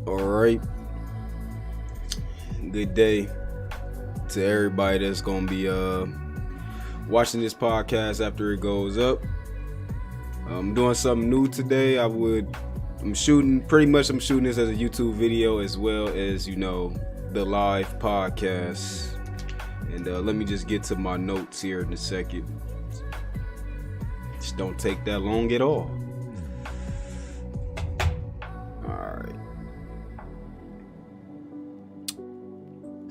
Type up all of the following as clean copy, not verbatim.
All right. Good day to everybody that's gonna be watching this podcast after it goes up. I'm doing something new today. I'm shooting this as a YouTube video as well as the live podcast. And let me just get to my notes here in a second. Just don't take that long at all.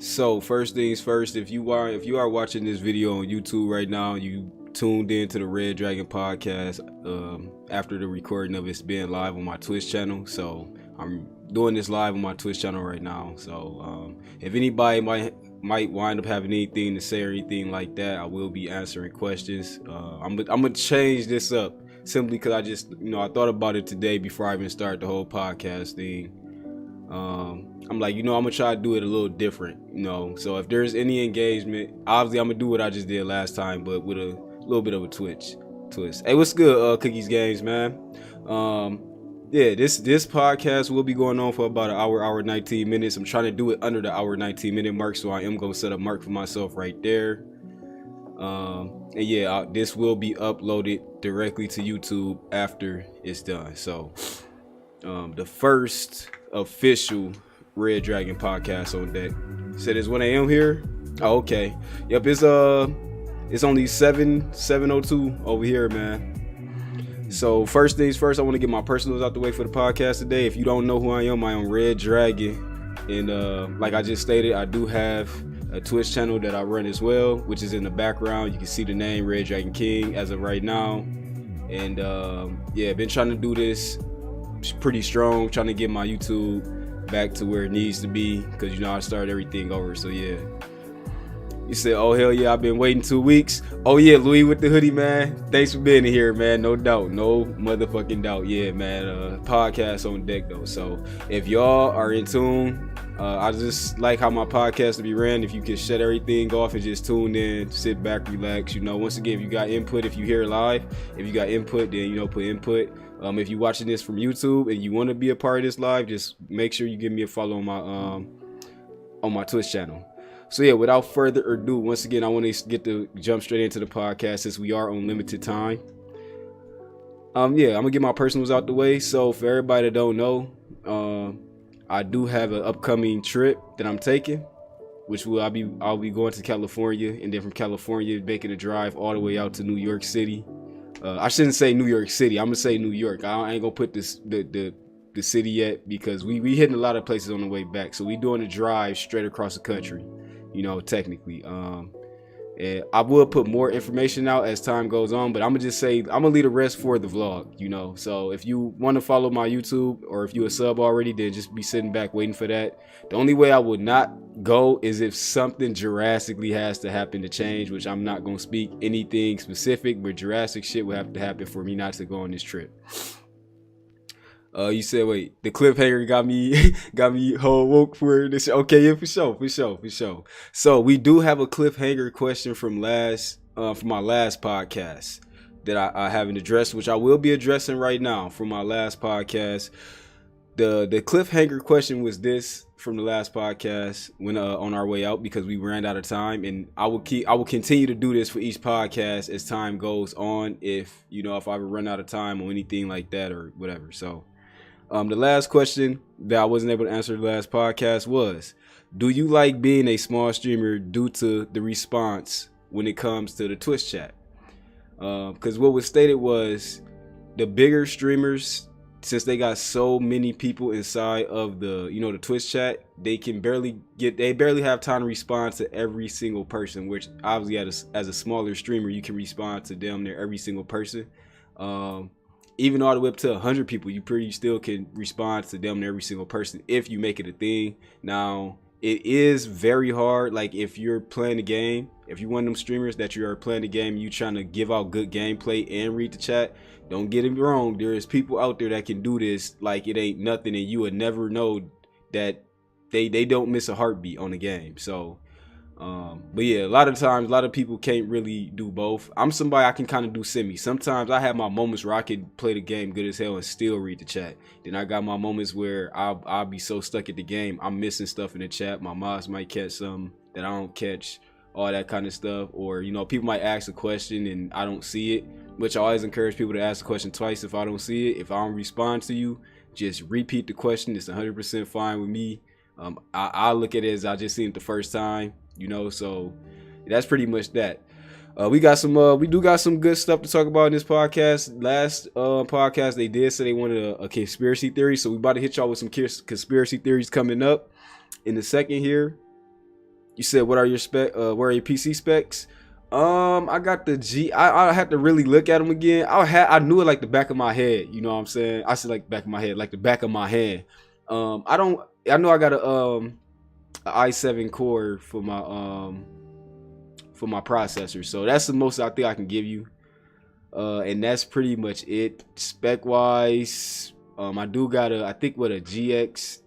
So first things first, if you are watching this video on YouTube right now, you tuned in to the Red Dragon podcast after the recording of it's being live on my Twitch channel. So I'm doing this live on my Twitch channel right now. So if anybody might wind up having anything to say or anything like that, I will be answering questions. I'm gonna change this up simply because I just I thought about it today before I even started the whole podcast thing. I'm like, I'm gonna try to do it a little different, so if there's any engagement, obviously I'm gonna do what I just did last time, but with a little bit of a twist. Hey, what's good, Cookies Games, man? This podcast will be going on for about an hour 19 minutes. I'm trying to do it under the hour 19 minute mark, so I am gonna set a mark for myself right there. This will be uploaded directly to YouTube after it's done. So the first official Red Dragon podcast on deck. Said it's 1 a.m. here. Oh, okay. Yep, it's only 7:02 over here, man. So first things first, I want to get my personals out the way for the podcast today. If you don't know who I am Red Dragon, and like I just stated, I do have a Twitch channel that I run as well, which is in the background. You can see the name Red Dragon King as of right now. And been trying to do this pretty strong, trying to get my YouTube back to where it needs to be, because I started everything over. So yeah, you said, oh hell yeah, I've been waiting 2 weeks. Oh yeah, Louis with the hoodie, man, thanks for being here, man. No doubt, no motherfucking doubt. Yeah, man, podcast on deck though. So if y'all are in tune, I just like how my podcast to be ran. If you can shut everything off and just tune in, sit back, relax. Once again, if you got input, if you hear live, if you got input, then put input. If you're watching this from YouTube and you want to be a part of this live, just make sure you give me a follow on my Twitch channel. So yeah, without further ado, once again, I want to jump straight into the podcast since we are on limited time. I'm gonna get my personals out the way. So for everybody that don't know, I do have an upcoming trip that I'm taking, which I'll be going to California, and then from California making a drive all the way out to New York City. I shouldn't say New York City. I'm gonna say New York. I ain't gonna put the city yet, because we hitting a lot of places on the way back. So we doing a drive straight across the country, technically. And I will put more information out as time goes on, but I'm gonna just say I'm gonna leave the rest for the vlog, So if you want to follow my YouTube, or if you a sub already, then just be sitting back waiting for that. The only way I would not go is if something drastically has to happen to change, which I'm not gonna speak anything specific, but drastic shit would have to happen for me not to go on this trip. You said, wait, the cliffhanger got me whole woke for this. Okay, yeah, for sure. So we do have a cliffhanger question from my last podcast that I haven't addressed, which I will be addressing right now from my last podcast. The cliffhanger question was this from the last podcast when on our way out, because we ran out of time, and I will continue to do this for each podcast as time goes on, if I ever run out of time or anything like that or whatever. So the last question that I wasn't able to answer the last podcast was, do you like being a small streamer due to the response when it comes to the Twitch chat? Because what was stated was, the bigger streamers, since they got so many people inside of the Twitch chat, they barely have time to respond to every single person, which obviously as a smaller streamer, you can respond to damn near every single person. Even all the way up to 100 people, you pretty still can respond to them, every single person, if you make it a thing. Now, it is very hard. Like, if you're playing the game, if you're one of them streamers that you are playing the game, you trying to give out good gameplay and read the chat, don't get me wrong. There is people out there that can do this like it ain't nothing, and you would never know that they don't miss a heartbeat on the game. So But yeah, a lot of times, a lot of people can't really do both. I'm somebody I can kind of do semi. Sometimes I have my moments where I can play the game good as hell and still read the chat. Then I got my moments where I'll be so stuck at the game, I'm missing stuff in the chat. My mods might catch something that I don't catch, all that kind of stuff. Or, you know, people might ask a question and I don't see it, which I always encourage people to ask the question twice if I don't see it. If I don't respond to you, just repeat the question. It's 100% fine with me. I look at it as I just seen it the first time, you know, so that's pretty much that. We do got some good stuff to talk about in this podcast. Last podcast, they did say they wanted a conspiracy theory, so we about to hit y'all with some conspiracy theories coming up. In the second here, you said, what are your PC specs? I got the G. I had to really look at them again. I knew it like the back of my head. You know what I'm saying? I said like back of my head, like the back of my hand. I know I got a i7 core for my processor, so that's the most I think I can give you, and that's pretty much it spec wise. I do got I think with a GX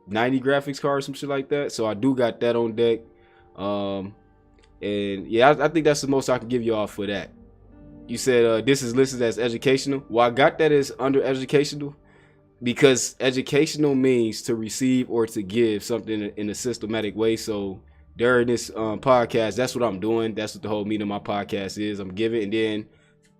90 graphics card or some shit like that, so I do got that on deck. And yeah, I think that's the most I can give y'all for that. You said this is listed as educational. Well, I got that as under educational because educational means to receive or to give something in a systematic way. So during this podcast, that's what I'm doing. That's what the whole meaning of my podcast is. I'm giving, and then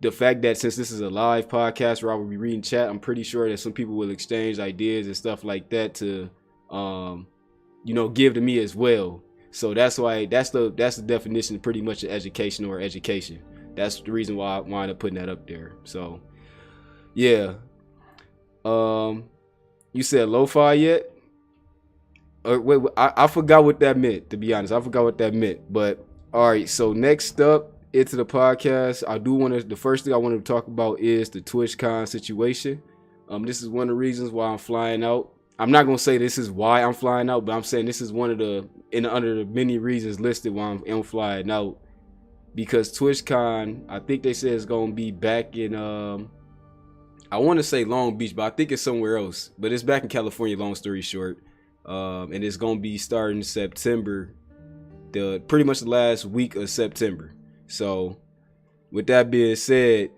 the fact that since this is a live podcast where I will be reading chat, I'm pretty sure that some people will exchange ideas and stuff like that to, you know, give to me as well. So that's why that's the definition pretty much of education or education. That's the reason why I wind up putting that up there. So yeah. You said lo-fi yet? Wait, I forgot what that meant, to be honest. I forgot what that meant. But all right, so next up into the podcast, the first thing I want to talk about is the TwitchCon situation. This is one of the reasons why I'm flying out. I'm not gonna say this is why I'm flying out, but I'm saying this is one of under the many reasons listed why I'm flying out. Because TwitchCon, I think they said it's gonna be back in I want to say Long Beach, but I think it's somewhere else. But it's back in California, long story short. And it's gonna be starting September, pretty much the last week of September. So with that being said,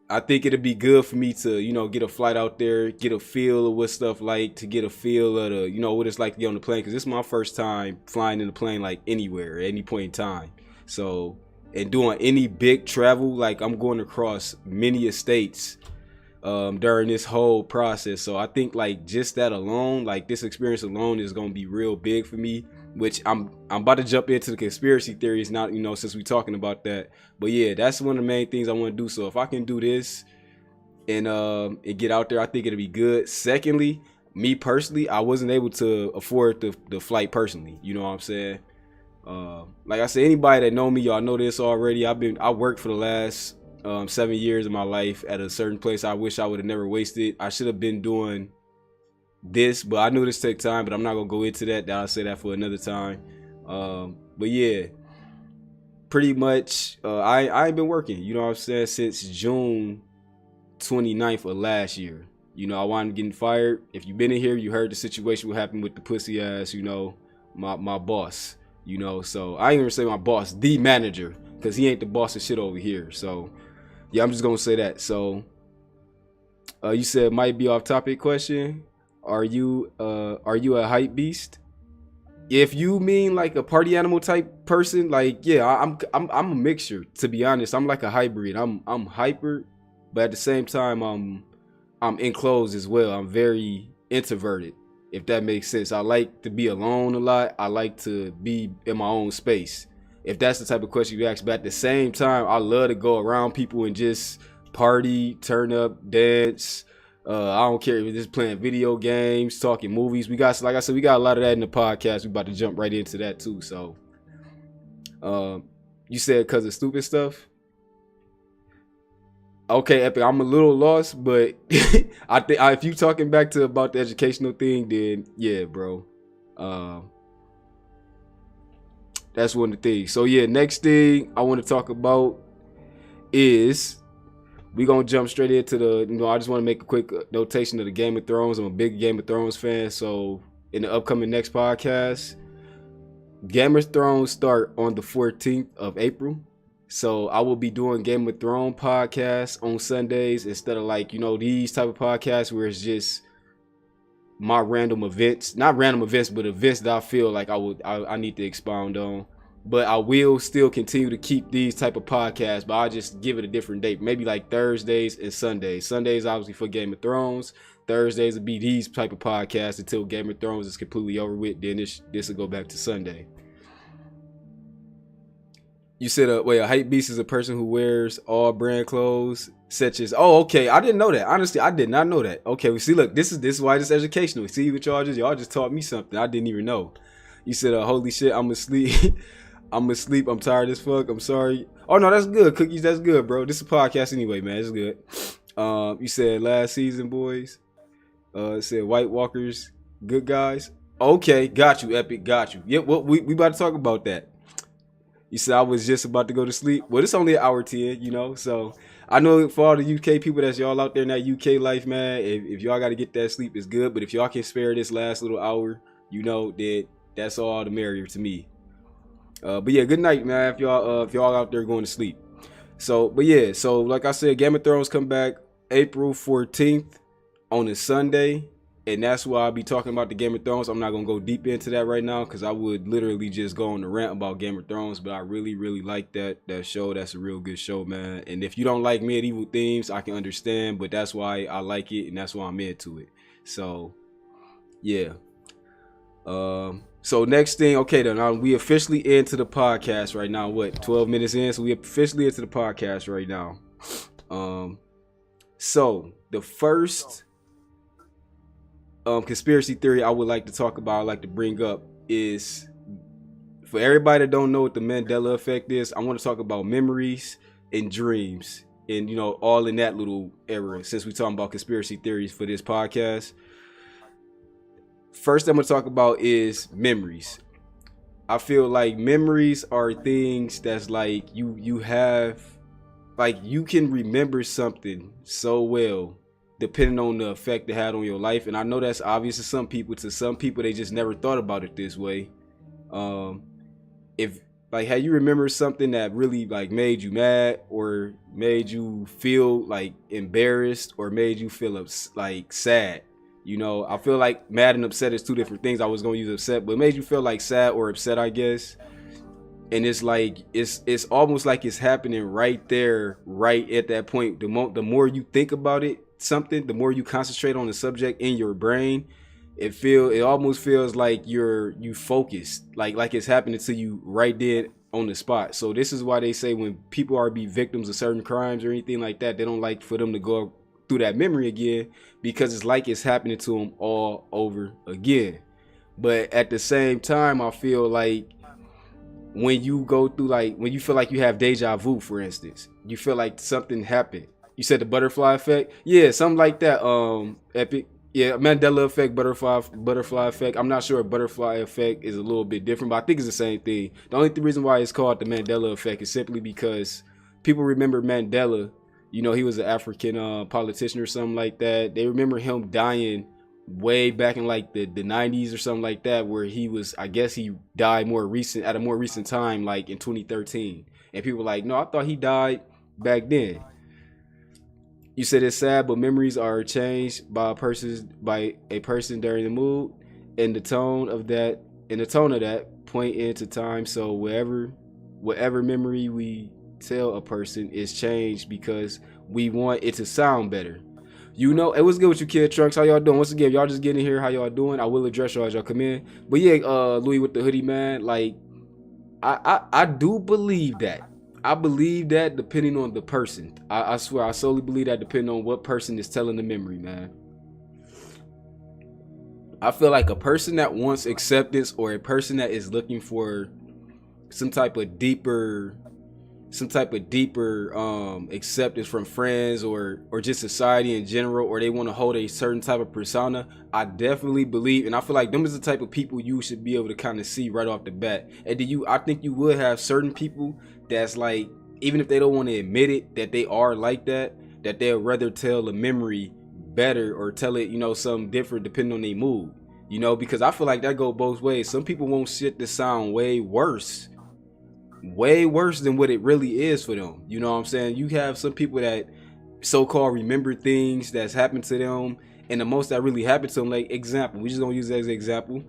I think it'd be good for me to, you know, get a flight out there, get a feel of what stuff like, to get a feel of the, you know, what it's like to get on the plane. Cause this is my first time flying in the plane, like anywhere at any point in time. So, and doing any big travel, like I'm going across many states during this whole process. So I think like just that alone, like this experience alone is going to be real big for me, which I'm about to jump into the conspiracy theories now, you know, since we're talking about that. But yeah, that's one of the main things I want to do. So if I can do this and get out there, I think it'll be good. Secondly, me personally, I wasn't able to afford the flight personally. You know what I'm saying? Like I said, anybody that know me, y'all know this already. I worked for the last 7 years of my life at a certain place I wish I would have never wasted. I should have been doing this, but I knew this take time, but I'm not gonna go into that. I'll say that for another time. But yeah, pretty much I ain't been working, you know what I'm saying, since June 29th of last year. You know, I wound up getting fired. If you've been in here, you heard the situation what happened with the pussy ass, you know, my boss, you know. So I ain't gonna say my boss, the manager, because he ain't the boss of shit over here. So yeah, I'm just gonna say that. So you said might be off topic question. Are you a hype beast? If you mean like a party animal type person, like yeah, I'm a mixture, to be honest. I'm like a hybrid. I'm hyper, but at the same time I'm enclosed as well. I'm very introverted, if that makes sense. I like to be alone a lot. I like to be in my own space, if that's the type of question you ask. But at the same time, I love to go around people and just party, turn up, dance. I don't care if it's just playing video games, talking movies. We got, like I said, we got a lot of that in the podcast. We about to jump right into that too. So, you said because of stupid stuff. Okay, Epic, I'm a little lost, but I think if you talking back to about the educational thing, then yeah, bro. That's one of the things. So yeah, next thing I want to talk about is we're going to jump straight into I just want to make a quick notation of the Game of Thrones. I'm a big Game of Thrones fan. So in the upcoming next podcast, Game of Thrones start on the 14th of April. So I will be doing Game of Thrones podcasts on Sundays instead of like, these type of podcasts where it's just my random events, not random events, but events that I feel like I need to expound on. But I will still continue to keep these type of podcasts, but I'll just give it a different date. Maybe like Thursdays and Sundays. Sundays obviously for Game of Thrones. Thursdays will be these type of podcasts until Game of Thrones is completely over with. Then this will go back to Sunday. You said, a hype beast is a person who wears all brand clothes, such as, oh, okay, I didn't know that. Honestly, I did not know that. Okay, we see, look, this is why this is educational. See what y'all just taught me something I didn't even know. You said, holy shit, I'm asleep. I'm asleep. I'm tired as fuck. I'm sorry. Oh, no, that's good. Cookies, that's good, bro. This is a podcast anyway, man. It's good. You said last season, boys. It said White Walkers, good guys. Okay, got you, Epic, got you. Yep, well, we about to talk about that. You said I was just about to go to sleep. Well, it's only an hour 10, so I know for all the UK people that's y'all out there in that UK life, man, if y'all got to get that sleep, it's good. But if y'all can spare this last little hour, that that's all the merrier to me. But yeah, good night, man. If y'all out there going to sleep. So like I said, Game of Thrones come back April 14th on a Sunday, and that's why I'll be talking about the Game of Thrones. I'm not gonna go deep into that right now because I would literally just go on a rant about Game of Thrones. But I really, really like that show. That's a real good show, man. And if you don't like medieval themes, I can understand, but that's why I like it, and that's why I'm into it. So yeah. So next thing, okay, then we officially into the podcast right now. What, 12 minutes in? So we officially into the podcast right now. So the first conspiracy theory I would like to talk about, I'd like to bring up is, for everybody that don't know what the Mandela effect is, I want to talk about memories and dreams and, all in that little era, since we're talking about conspiracy theories for this podcast. First I'm going to talk about is memories. I feel like memories are things that's like you have, like you can remember something so well depending on the effect it had on your life. And I know that's obvious to some people. To some people, they just never thought about it this way. If like, had you remembered something that really like made you mad or made you feel like embarrassed or made you feel like sad, I feel like mad and upset is two different things. I was going to use upset, but it made you feel like sad or upset, I guess. And it's like, it's almost like it's happening right there, right at that point. The more you think about it, something, the more you concentrate on the subject in your brain, it almost feels like you focused, like it's happening to you right there on the spot. So this is why they say when people are be victims of certain crimes or anything like that, they don't like for them to go through that memory again, because it's like it's happening to them all over again. But at the same time, I feel like when you go through, like when you feel like you have deja vu, for instance, you feel like something happened. You said the butterfly effect? Yeah, something like that. Epic. Yeah, Mandela effect, butterfly effect. I'm not sure if butterfly effect is a little bit different, but I think it's the same thing. The only reason why it's called the Mandela effect is simply because people remember Mandela. He was an African politician or something like that. They remember him dying way back in like the 90s or something like that, where I guess he died at a more recent time, like in 2013. And people were like, no, I thought he died back then. You said it's sad, but memories are changed by a person during the mood and the tone of that point into time. So whatever memory we tell a person is changed because we want it to sound better. It was good with you, Kid Trunks. How y'all doing? Once again, y'all just getting here. How y'all doing? I will address y'all as y'all come in. But yeah, Louis with the hoodie, man. Like, I do believe that. I believe that depending on the person. I swear, I solely believe that depending on what person is telling the memory, man. I feel like a person that wants acceptance, or a person that is looking for some type of deeper acceptance from friends or just society in general, or they want to hold a certain type of persona, I definitely believe, and I feel like them is the type of people you should be able to kind of see right off the bat. And I think you would have certain people that's like, even if they don't want to admit it, that they are like that they'll rather tell the memory better or tell it, something different depending on their mood. You know, because I feel like that go both ways. Some people want shit to sound way worse than what it really is for them. You know what I'm saying? You have some people that so-called remember things that's happened to them, and the most that really happened to them, like example, we just gonna use that as an example.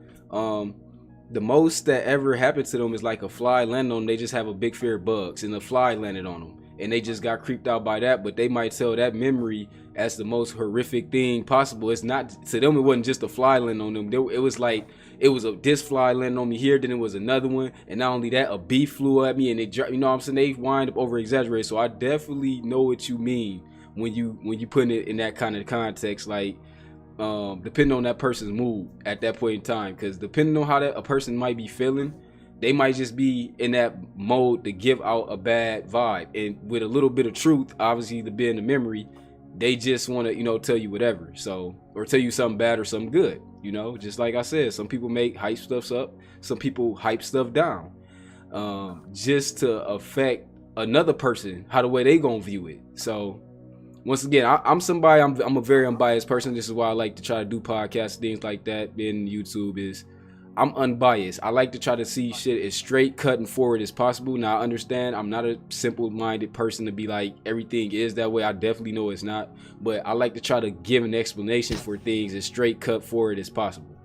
The most that ever happened to them is like a fly landed on them. They just have a big fear of bugs, and the fly landed on them, and they just got creeped out by that. But they might tell that memory as the most horrific thing possible. It's not to them. It wasn't just a fly landing on them. It was like this fly landing on me here, then it was another one, and not only that, a bee flew at me, and they, you know what I'm saying, they wind up over exaggerating. So I definitely know what you mean when you put it in that kind of context, like depending on that person's mood at that point in time, because depending on how that a person might be feeling, they might just be in that mode to give out a bad vibe, and with a little bit of truth, obviously, to be in the memory, they just want to, you know, tell you whatever, so, or tell you something bad or something good, you know. Just like I said, some people make hype stuff up, some people hype stuff down, just to affect another person, how the way they gonna view it. So once again, I'm somebody, I'm a very unbiased person. This is why I like to try to do podcasts, things like that in YouTube, is I'm unbiased. I like to try to see shit as straight, cut, and forward as possible. Now, I understand I'm not a simple-minded person to be like, everything is that way. I definitely know it's not. But I like to try to give an explanation for things as straight, cut, forward as possible.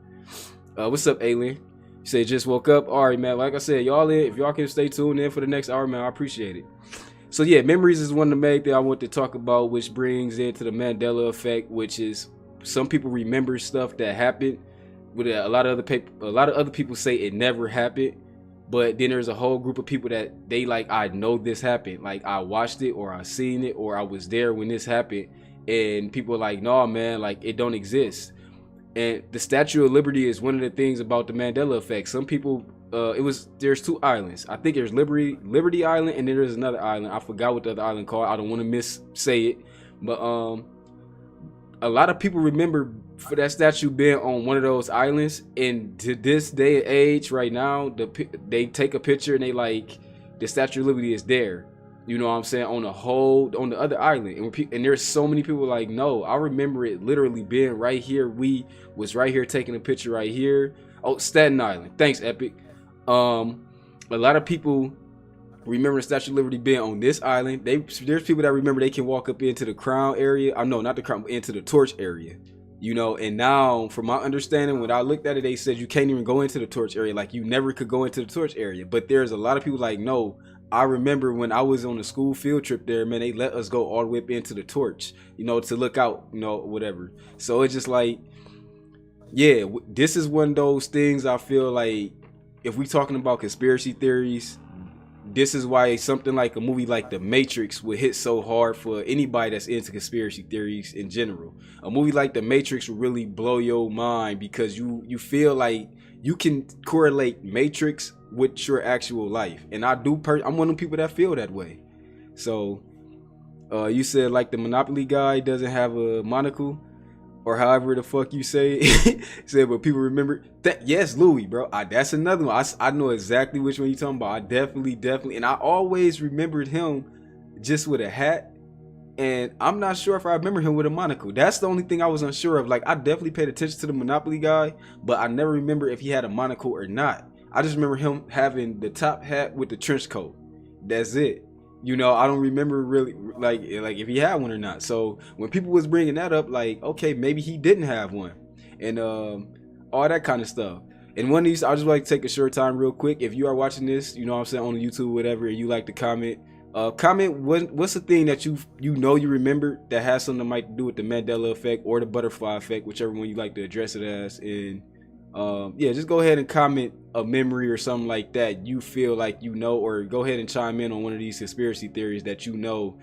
What's up, Alien? You say just woke up? All right, man. Like I said, y'all in, if y'all can stay tuned in for the next hour, man, I appreciate it. So yeah, memories is one of the main things I want to talk about, which brings into the Mandela effect, which is some people remember stuff that happened. With a lot of other people say it never happened, but then there's a whole group of people that they like, I know this happened, like I watched it, or I seen it, or I was there when this happened, and people are like, no, man, like it don't exist. And the Statue of Liberty is one of the things about the Mandela effect. Some people, there's two islands. I think there's Liberty Island, and then there's another island. I forgot what the other island called. I don't want to say it, but a lot of people remember for that statue being on one of those islands. And to this day and age, right now, they take a picture and they like, the Statue of Liberty is there. You know what I'm saying? On the other island. And there's so many people like, no, I remember it literally being right here. We was right here taking a picture right here. Oh, Staten Island. Thanks, Epic. A lot of people remember the Statue of Liberty being on this island. There's people that remember they can walk up into the Crown area. No, not the Crown, into the Torch area. You know, and now, from my understanding, when I looked at it, they said you can't even go into the Torch area. Like, you never could go into the Torch area. But there's a lot of people like, no, I remember when I was on a school field trip there, man, they let us go all the way up into the Torch, you know, to look out, you know, whatever. So it's just like, yeah, this is one of those things I feel like, if we talking about conspiracy theories, this is why something like a movie like The Matrix would hit so hard for anybody that's into conspiracy theories in general. A movie like The Matrix will really blow your mind, because you feel like you can correlate Matrix with your actual life. And I'm one of them people that feel that way. So you said like the Monopoly guy doesn't have a monocle, or however the fuck you say it. Said, but people remember that. Yes, Louis, bro. That's another one. I know exactly which one you're talking about. I definitely, and I always remembered him just with a hat. And I'm not sure if I remember him with a monocle. That's the only thing I was unsure of. Like, I definitely paid attention to the Monopoly guy, but I never remember if he had a monocle or not. I just remember him having the top hat with the trench coat. That's it. You know, I don't remember really like if he had one or not. So when people was bringing that up, like, okay, maybe he didn't have one, and all that kind of stuff. And one of these, I just like to take a short time real quick. If you are watching this, you know what I'm saying, on YouTube, whatever, and you like to comment, what's the thing that you remember that has something that might do with the Mandela effect or the butterfly effect, whichever one you like to address it as. And yeah, just go ahead and comment a memory or something like that you feel like you know, or go ahead and chime in on one of these conspiracy theories that you know,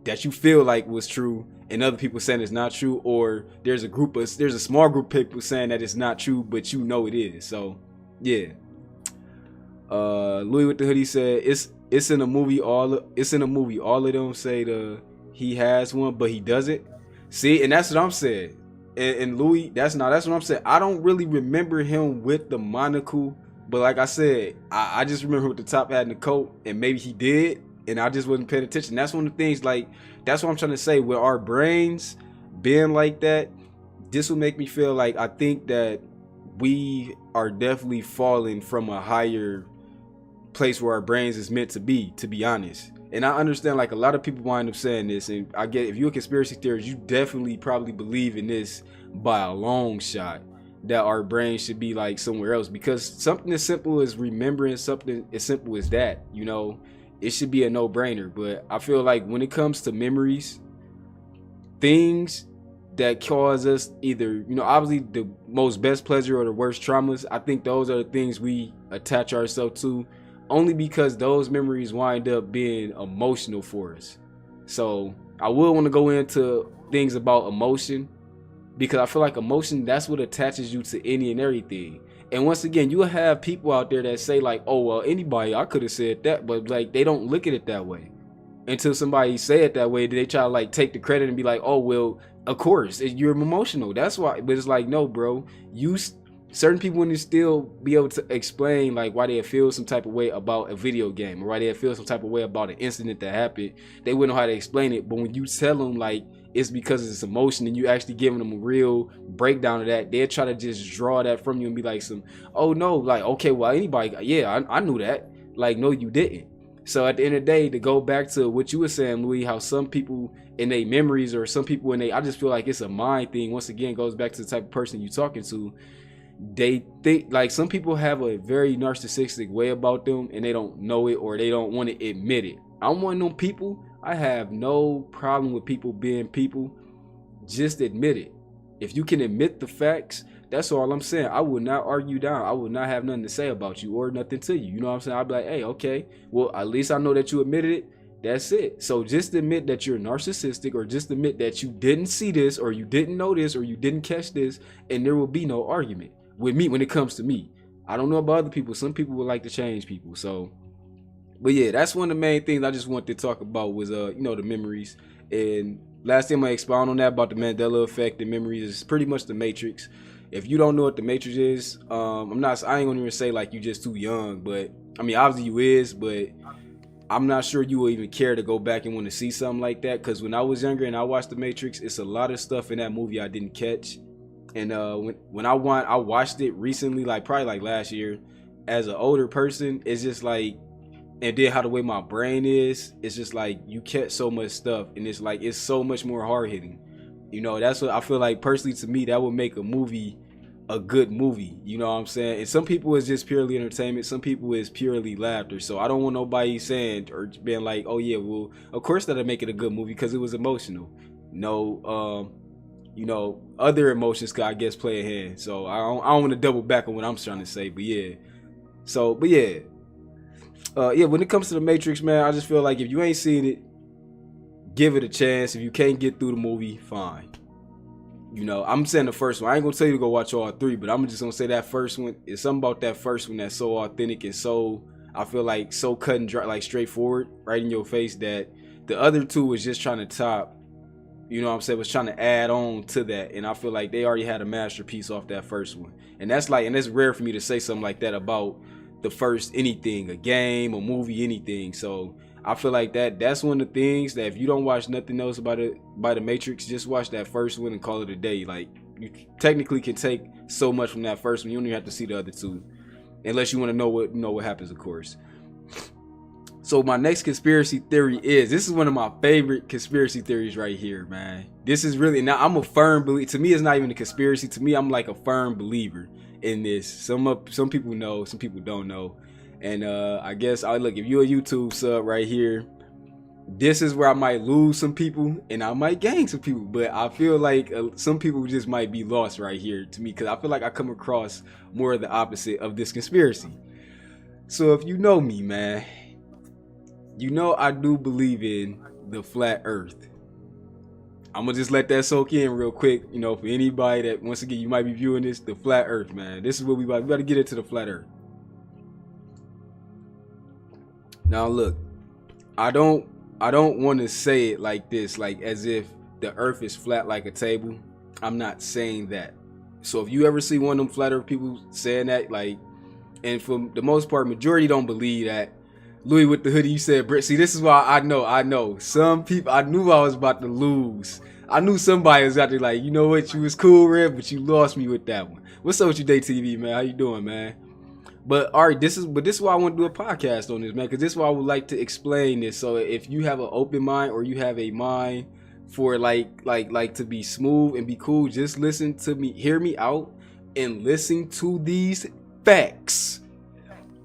that you feel like was true and other people saying it's not true, or there's a small group of people saying that it's not true but you know it is. So yeah. Louis with the hoodie said it's in a movie all of them say he has one but he doesn't. See, and that's what I'm saying. And Louis, that's what I'm saying. I don't really remember him with the monocle, but like I said, I just remember him with the top hat and the coat, and maybe he did, and I just wasn't paying attention. That's one of the things, like, that's what I'm trying to say. With our brains being like that, this will make me feel like I think that we are definitely falling from a higher place where our brains is meant to be honest. And I understand like a lot of people wind up saying this, and I get if you're a conspiracy theorist, you definitely probably believe in this by a long shot, that our brain should be like somewhere else, because something as simple as remembering something as simple as that, you know, it should be a no-brainer. But I feel like when it comes to memories, things that cause us either, you know, obviously the most best pleasure or the worst traumas, I think those are the things we attach ourselves to, only because those memories wind up being emotional for us. So I would want to go into things about emotion, because I feel like emotion, that's what attaches you to any and everything. And once again, you'll have people out there that say like, oh, well, anybody, I could have said that, but like they don't look at it that way. Until somebody say it that way, they try to like take the credit and be like, oh, well, of course, you're emotional. That's why. But it's like, no, bro, certain people wouldn't still be able to explain like why they feel some type of way about a video game, or why they feel some type of way about an incident that happened. They wouldn't know how to explain it. But when you tell them like it's because it's emotion, and you actually giving them a real breakdown of that, they'll try to just draw that from you and be like oh no, like, okay, well, anybody, yeah, I knew that. Like, no, you didn't. So at the end of the day, to go back to what you were saying, Louis, how some people in their memories, or some people I just feel like it's a mind thing. Once again, goes back to the type of person you're talking to. They think like some people have a very narcissistic way about them, and they don't know it, or they don't want to admit it. I'm one of them people. I have no problem with people being people. Just admit it. If you can admit the facts, that's all I'm saying. I will not argue down. I will not have nothing to say about you or nothing to you. You know what I'm saying? I'll be like, hey, okay, well, at least I know that you admitted it. That's it. So just admit that you're narcissistic, or just admit that you didn't see this, or you didn't know this, or you didn't catch this, and there will be no argument with me when it comes to me. I don't know about other people. Some people would like to change people. So, but yeah, that's one of the main things I just wanted to talk about was, you know, the memories. And last time I expound on that about the Mandela effect and memories is pretty much the Matrix. If you don't know what the Matrix is, I ain't gonna even say like you just too young, but I mean, obviously you is, but I'm not sure you will even care to go back and want to see something like that. Cause when I was younger and I watched the Matrix, it's a lot of stuff in that movie I didn't catch. And when I watched it recently, like probably like last year, as an older person, it's just like, and then how the way my brain is, it's just like you catch so much stuff, and it's like it's so much more hard hitting. You know, that's what I feel like personally. To me, that would make a movie a good movie. You know what I'm saying? And some people is just purely entertainment. Some people is purely laughter. So I don't want nobody saying or being like, oh yeah, well, of course that'll make it a good movie because it was emotional. No, you know, other emotions could, I guess, play a hand. So I don't want to double back on what I'm trying to say, but yeah. So, but yeah. Yeah, when it comes to the Matrix, man, I just feel like if you ain't seen it, give it a chance. If you can't get through the movie, fine. You know, I'm saying the first one. I ain't gonna tell you to go watch all three, but I'm just gonna say that first one. It's something about that first one that's so authentic and so, I feel like, so cut and dry, like straightforward, right in your face, that the other two was just trying to top, you know what I'm saying, was trying to add on to that. And I feel like they already had a masterpiece off that first one. And that's like, and it's rare for me to say something like that about the first anything, a game, a movie, anything. So I feel like that's one of the things that if you don't watch nothing else by the Matrix, just watch that first one and call it a day. Like, you technically can take so much from that first one. You don't even have to see the other two, unless you want to know what happens, of course. So my next conspiracy theory this is one of my favorite conspiracy theories right here, man. This is really, now I'm a firm believer. To me, it's not even a conspiracy. To me, I'm like a firm believer in this. Some people know, some people don't know. And I guess look, if you're a YouTube sub right here, this is where I might lose some people and I might gain some people. But I feel like some people just might be lost right here to me, because I feel like I come across more of the opposite of this conspiracy. So if you know me, man, you know I do believe in the flat earth. I'm gonna just let that soak in real quick. You know, for anybody that, once again, you might be viewing this, the flat earth, man. This is what we got to get into the flat earth. Now look, I don't want to say it like this, like as if the earth is flat like a table. I'm not saying that. So if you ever see one of them flat earth people saying that, like, and for the most part, majority don't believe that. Louis with the hoodie, you said Brett. See, this is why I know. Some people, I knew I was about to lose. I knew somebody was out there like, you know what, you was cool, Red, but you lost me with that one. What's up with you, Day TV, man? How you doing, man? But all right, this is why I want to do a podcast on this, man, because this is why I would like to explain this. So if you have an open mind or you have a mind for like to be smooth and be cool, just listen to me, hear me out, and listen to these facts.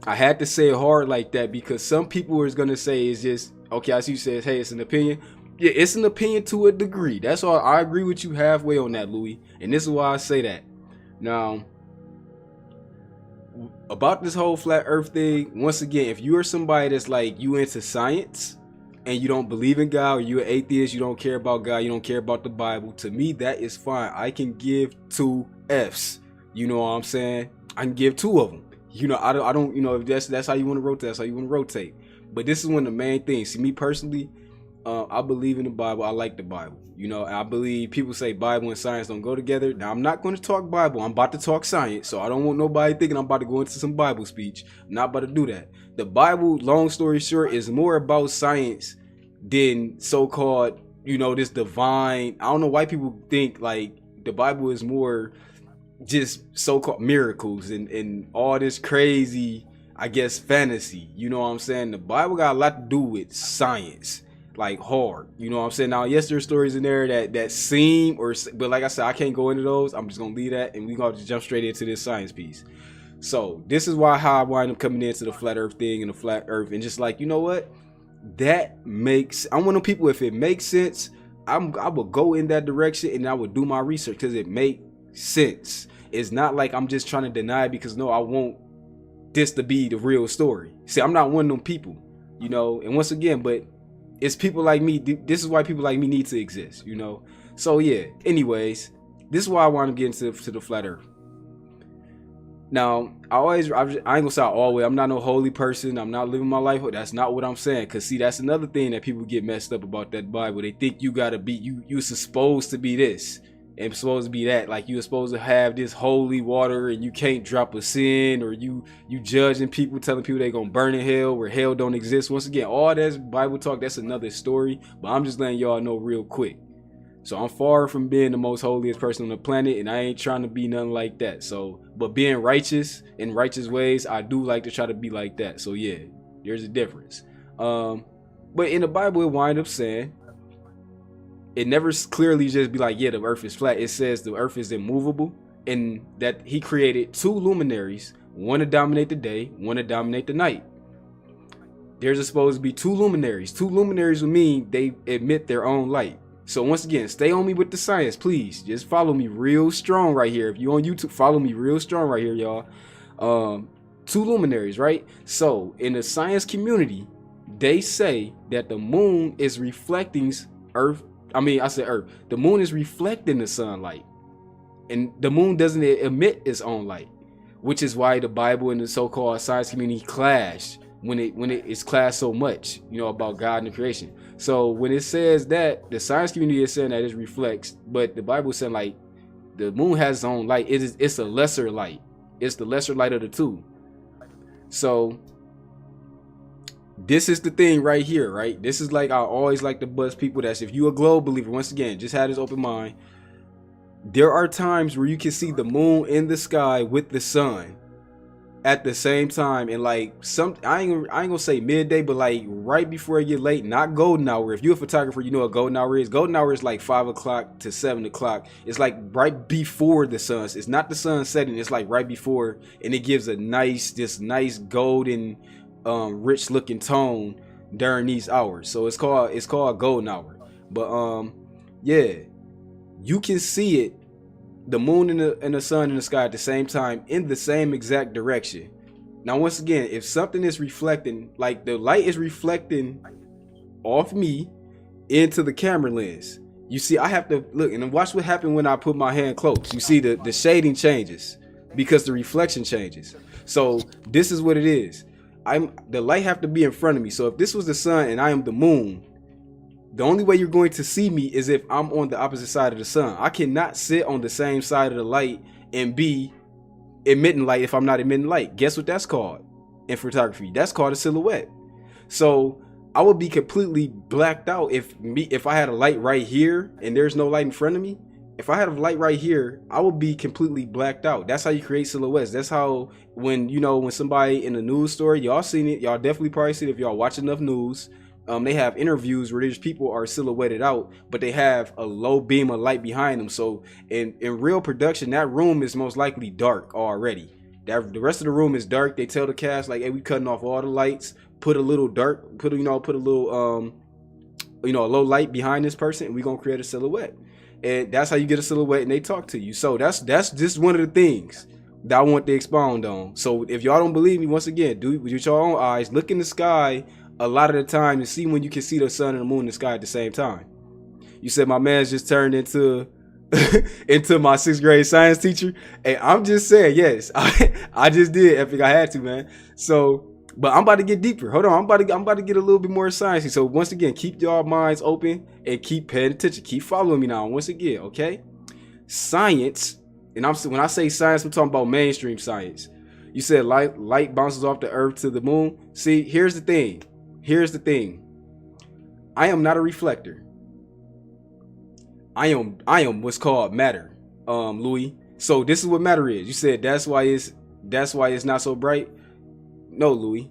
I had to say it hard like that because some people is gonna say it's just okay. I see you says, hey, it's an opinion. Yeah, it's an opinion to a degree. That's all. I agree with you halfway on that, Louis. And this is why I say that. Now, about this whole flat earth thing, once again, if you are somebody that's like you into science and you don't believe in God, or you're an atheist, you don't care about God, you don't care about the Bible, to me that is fine. I can give 2 F's. You know what I'm saying? I can give 2 of them. You know, I don't, you know, if that's how you want to rotate, that's how you want to rotate. But this is one of the main things. See, me personally, I believe in the Bible. I like the Bible. You know, I believe people say Bible and science don't go together. Now, I'm not going to talk Bible. I'm about to talk science. So I don't want nobody thinking I'm about to go into some Bible speech. I'm not about to do that. The Bible, long story short, is more about science than so-called, you know, this divine. I don't know why people think like the Bible is more just so-called miracles and all this crazy, I guess, fantasy. You know what I'm saying? The Bible got a lot to do with science, like hard. You know what I'm saying? Now, yes, there's stories in there that seem, but like I said, I can't go into those. I'm just gonna leave that, and we're gonna just jump straight into this science piece. So this is how I wind up coming into the flat earth thing and the flat earth, and just like, you know what, that makes, I'm one of people, if it makes sense, I will go in that direction and I will do my research because it makes sense. It's not like I'm just trying to deny it because no, I want this to be the real story. See, I'm not one of them people, you know. And once again, but it's people like me. This is why people like me need to exist, you know. So yeah. Anyways, this is why I want to get into the flat earth. Now, I ain't gonna say all the way. I'm not no holy person. I'm not living my life. That's not what I'm saying. Cause see, that's another thing that people get messed up about that Bible. They think you gotta be, you're supposed to be this and supposed to be that. Like you're supposed to have this holy water and you can't drop a sin, or you judging people, telling people they gonna burn in hell where hell don't exist. Once again, all that's Bible talk. That's another story. But I'm just letting y'all know real quick. So I'm far from being the most holiest person on the planet, and I ain't trying to be nothing like that. So, but being righteous in righteous ways, I do like to try to be like that. So yeah, there's a difference. But in the Bible, it wind up saying, it never clearly just be like, yeah, the earth is flat. It says the earth is immovable, and that he created 2 luminaries, one to dominate the day, one to dominate the night. There's supposed to be 2 luminaries. 2 luminaries would mean they emit their own light. So once again, stay on me with the science, please. Just follow me real strong right here. If you on YouTube, follow me real strong right here, y'all. 2 luminaries, right? So in the science community, they say that the moon is reflecting Earth. I mean, I said Earth. The moon is reflecting the sunlight, and the moon doesn't emit its own light, which is why the Bible and the so-called science community clash when it is clashed so much, you know, about God and the creation. So when it says that, the science community is saying that it reflects, but the Bible is saying like the moon has its own light. It's a lesser light. It's the lesser light of the 2. So this is the thing right here, right? This is like, I always like to buzz people that's, if you a globe believer, once again, just have this open mind. There are times where you can see the moon in the sky with the sun at the same time, and like I ain't gonna say midday, but like right before it get late, not golden hour. If you're a photographer, you know what golden hour is. Golden hour is like 5 o'clock to 7 o'clock. It's like right before the sun. It's not the sun setting. It's like right before, and it gives a nice golden, rich looking tone during these hours. So it's called golden hour. But yeah, you can see it. The moon and the sun in the sky at the same time in the same exact direction. Now, once again, if something is reflecting, like the light is reflecting off me into the camera lens, you see, I have to look and watch what happened when I put my hand close. You see the shading changes because the reflection changes. So this is what it is. The light have to be in front of me. So if this was the sun and I am the moon, the only way you're going to see me is if I'm on the opposite side of the sun. I cannot sit on the same side of the light and be emitting light if I'm not emitting light. Guess what that's called in photography? That's called a silhouette. So I would be completely blacked out if I had a light right here and there's no light in front of me. If I had a light right here, I would be completely blacked out. That's how you create silhouettes. That's how when somebody in the news story, y'all seen it, y'all definitely probably seen it if y'all watch enough news. They have interviews where there's people are silhouetted out, but they have a low beam of light behind them. So in real production, that room is most likely dark already. The rest of the room is dark. They tell the cast like, "Hey, we cutting off all the lights. Put a little dark. Put a little a low light behind this person, and we gonna create a silhouette." And that's how you get a silhouette, and they talk to you. So that's just one of the things that I want to expound on. So if y'all don't believe me, once again, do it with your own eyes. Look in the sky a lot of the time and see when you can see the sun and the moon in the sky at the same time. You said my man's just turned into into my 6th grade science teacher. Hey, I'm just saying, yes, I just did. Epic, I had to, man. So, but I'm about to get deeper. Hold on, I'm about to get a little bit more sciencey. So once again, keep y'all minds open and keep paying attention. Keep following me now. Once again, okay? Science, and when I say science, I'm talking about mainstream science. You said light bounces off the earth to the moon. See, here's the thing. I am not a reflector. I am what's called matter, Louis. So this is what matter is. You said that's why it's not so bright. No, Louis.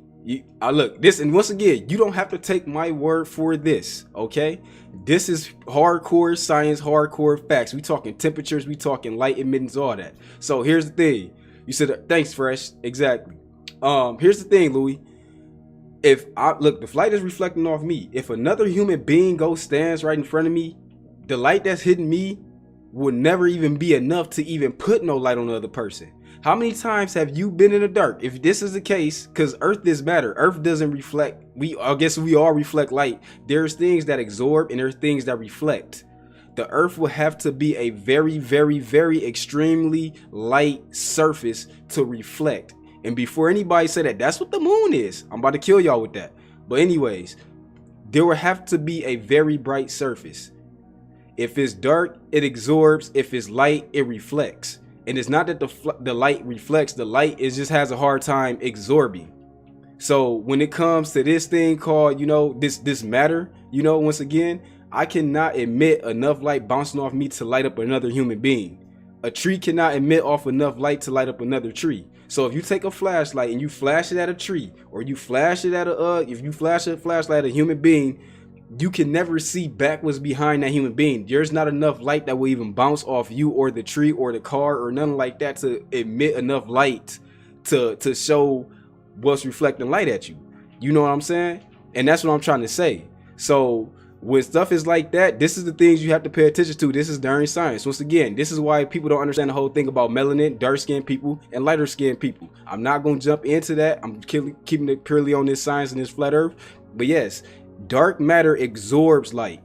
Look, this, and once again, you don't have to take my word for this, okay? This is hardcore science, hardcore facts. We talking temperatures, we talking light emittance, all that. So here's the thing. You said, thanks, Fresh. Exactly. Here's the thing, Louis. If the light is reflecting off me. If another human being stands right in front of me, the light that's hitting me would never even be enough to even put no light on the other person. How many times have you been in the dark? If this is the case, because Earth is matter, Earth doesn't reflect. I guess we all reflect light. There's things that absorb and there's things that reflect. The Earth will have to be a very, very, very extremely light surface to reflect. And before anybody say that's what the moon is, I'm about to kill y'all with that. But anyways, there will have to be a very bright surface. If it's dark, it absorbs. If it's light, it reflects. And it's not that the light reflects. The light just has a hard time absorbing. So when it comes to this thing called, this matter, once again, I cannot emit enough light bouncing off me to light up another human being. A tree cannot emit off enough light to light up another tree. So if you take a flashlight and you flash it at a tree, or you flash it at if you flash a flashlight at a human being, you can never see back what's behind that human being. There's not enough light that will even bounce off you or the tree or the car or nothing like that to emit enough light to show what's reflecting light at you. You know what I'm saying? And that's what I'm trying to say. So when stuff is like that, this is the things you have to pay attention to. This is during science. Once again, this is why people don't understand the whole thing about melanin, dark-skinned people, and lighter-skinned people. I'm not going to jump into that. I'm keeping it purely on this science and this flat earth. But yes, dark matter absorbs light.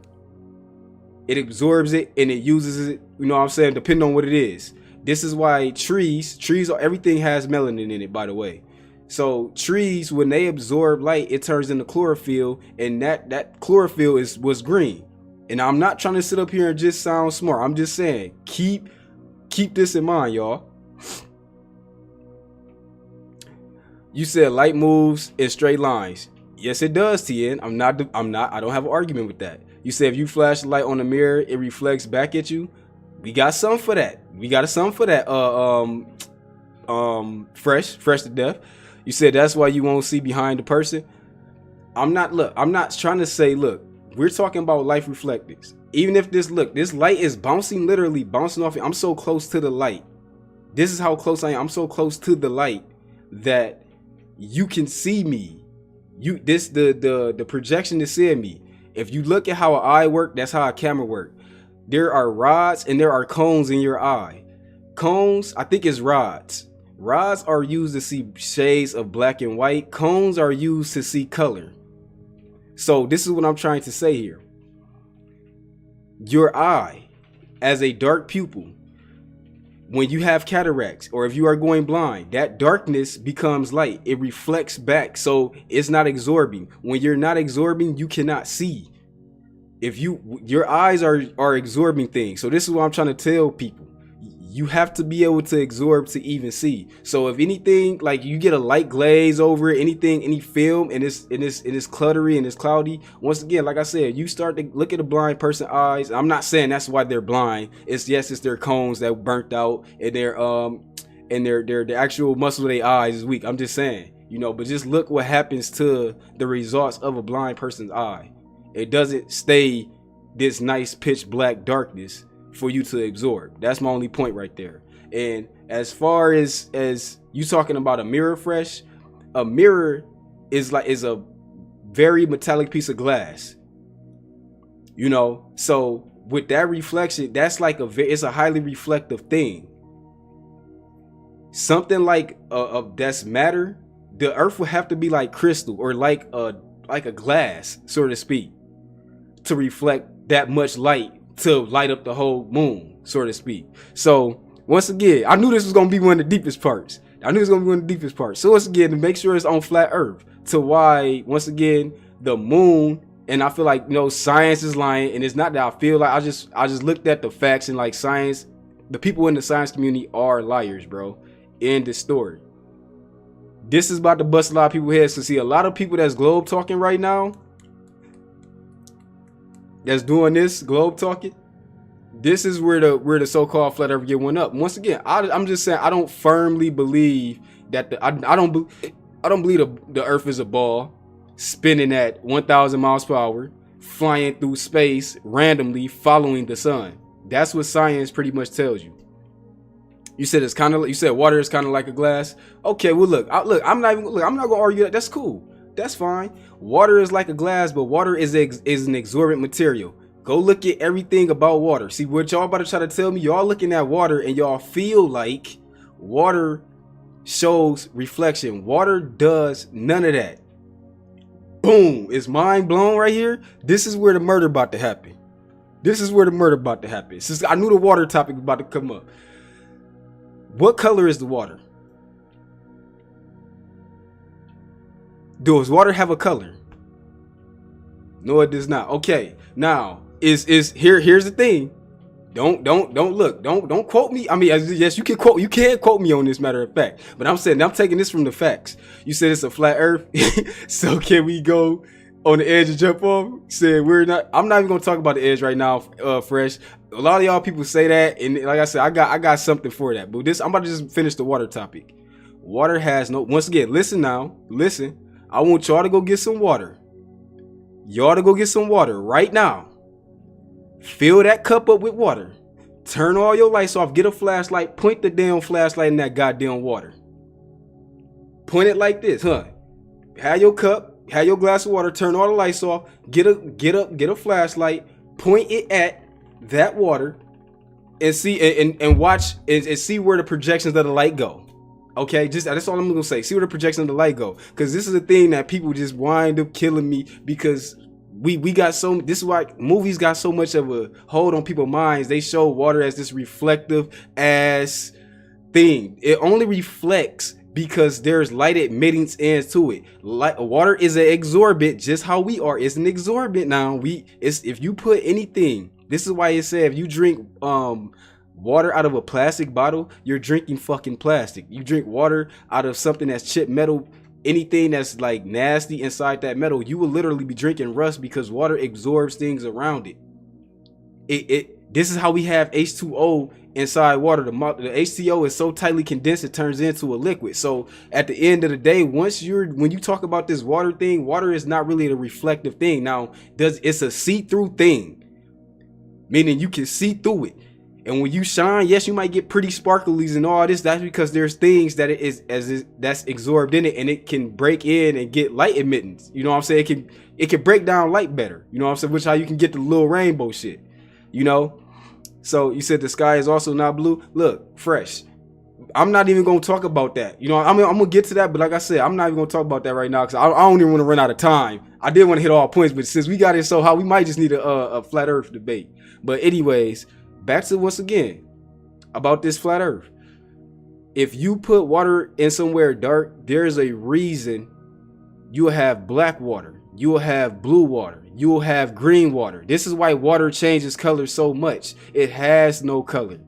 It absorbs it and it uses it, you know what I'm saying, depending on what it is. This is why trees, everything has melanin in it, by the way. So trees, when they absorb light, it turns into chlorophyll, and that chlorophyll was green. And I'm not trying to sit up here and just sound smart. I'm just saying, keep this in mind, y'all. You said light moves in straight lines. Yes, it does, TN. I don't have an argument with that. You said if you flash the light on the mirror, it reflects back at you. We got some for that. Fresh to death. You said that's why you won't see behind the person. I'm not trying to say, look, we're talking about light reflectors. Even if this light is literally bouncing off. I'm so close to the light. This is how close I am. I'm so close to the light that you can see me. The projection is seeing me. If you look at how an eye works, that's how a camera works. There are rods and there are cones in your eye. Cones, I think it's rods. Rods are used to see shades of black and white. Cones are used to see color. So this is what I'm trying to say here. Your eye, as a dark pupil, when you have cataracts or if you are going blind, that darkness becomes light. It reflects back, so it's not absorbing. When you're not absorbing, you cannot see. If your eyes are absorbing things. So this is what I'm trying to tell people. you have to be able to absorb to even see. So if anything, like you get a light glaze over it, anything, any film, and it's cluttery and it's cloudy, once again, like I said, you start to look at a blind person's eyes. I'm not saying that's why they're blind. It's their cones that burnt out, and their actual muscle of their eyes is weak. I'm just saying, but just look what happens to the results of a blind person's eye. It doesn't stay this nice pitch black darkness for you to absorb. That's my only point right there. And as far as you talking about a mirror fresh, a mirror is a very metallic piece of glass. So with that reflection, that's like it's a highly reflective thing. Something like that's matter, the earth would have to be like crystal or like a glass, so to speak, to reflect that much light to light up the whole moon, so to speak. So once again, I knew this was gonna be one of the deepest parts. So once again, to make sure it's on flat earth, to why once again the moon, and I feel like science is lying, and it's not that I feel like I just looked at the facts, and like science, the people in the science community are liars, bro. End the story. This is about to bust a lot of people's heads. To see a lot of people that's globe talking right now, that's doing this globe talking, this is where the so-called flat earth get one up. Once again, I'm just saying, I don't firmly believe that I don't believe the earth is a ball spinning at 1,000 miles per hour, flying through space randomly, following the sun. That's what science pretty much tells you. You said water is kind of like a glass. Okay, well look, I'm not gonna argue that. That's cool. That's fine. Water is like a glass, but water is an absorbent material. Go look at everything about water. See what y'all about to try to tell me? Y'all looking at water and y'all feel like water shows reflection. Water does none of that. Boom. It's mind blown right here. This is where the murder about to happen. Since I knew the water topic was about to come up. What color is the water? Does water have a color? No, it does not. Okay, now here's the thing. Don't quote me. I mean, yes, you can quote me on this, matter of fact, but I'm saying I'm taking this from the facts. You said it's a flat earth, so can we go on the edge and jump off? Said we're not. I'm not even gonna talk about the edge right now, Fresh. A lot of y'all people say that, and like I said, I got something for that. But I'm about to just finish the water topic. Water has no. Once again, listen. I want y'all to go get some water. Y'all to go get some water right now. Fill that cup up with water. Turn all your lights off. Get a flashlight. Point the damn flashlight in that goddamn water. Point it like this, huh? Have your cup. Have your glass of water. Turn all the lights off. Get a flashlight. Point it at that water, and see and watch and see where the projections of the light go. Okay, that's all I'm gonna say. See where the projections of the light go, because this is a thing that people just wind up killing me, because we got so. This is why movies got so much of a hold on people's minds. They show water as this reflective ass thing. It only reflects because there's light emitting ends to it. Water is an absorbent, just how we are. It's an absorbent. Now if you put anything. This is why it said if you drink water out of a plastic bottle, you're drinking fucking plastic. You drink water out of something that's chipped metal, anything that's like nasty inside that metal, you will literally be drinking rust, because water absorbs things around it. This is how we have H2O inside water. The H2O is so tightly condensed it turns into a liquid. So at the end of the day, when you talk about this water thing, water is not really a reflective thing. Now, it's a see-through thing. Meaning you can see through it, and when you shine, yes, you might get pretty sparklies and all this. That's because there's things that that's absorbed in it, and it can break in and get light emittance. You know what I'm saying? It can break down light better. You know what I'm saying? Which how you can get the little rainbow shit. So you said the sky is also not blue. Look, Fresh. I'm not even gonna talk about that. I'm gonna get to that, but like I said, I'm not even gonna talk about that right now, because I don't even want to run out of time. I did want to hit all points, but since we got it so high, we might just need a flat earth debate. But anyways, back to once again about this flat earth. If you put water in somewhere dark, there's a reason you'll have black water, you'll have blue water, you'll have green water. This is why water changes color so much. It has no color.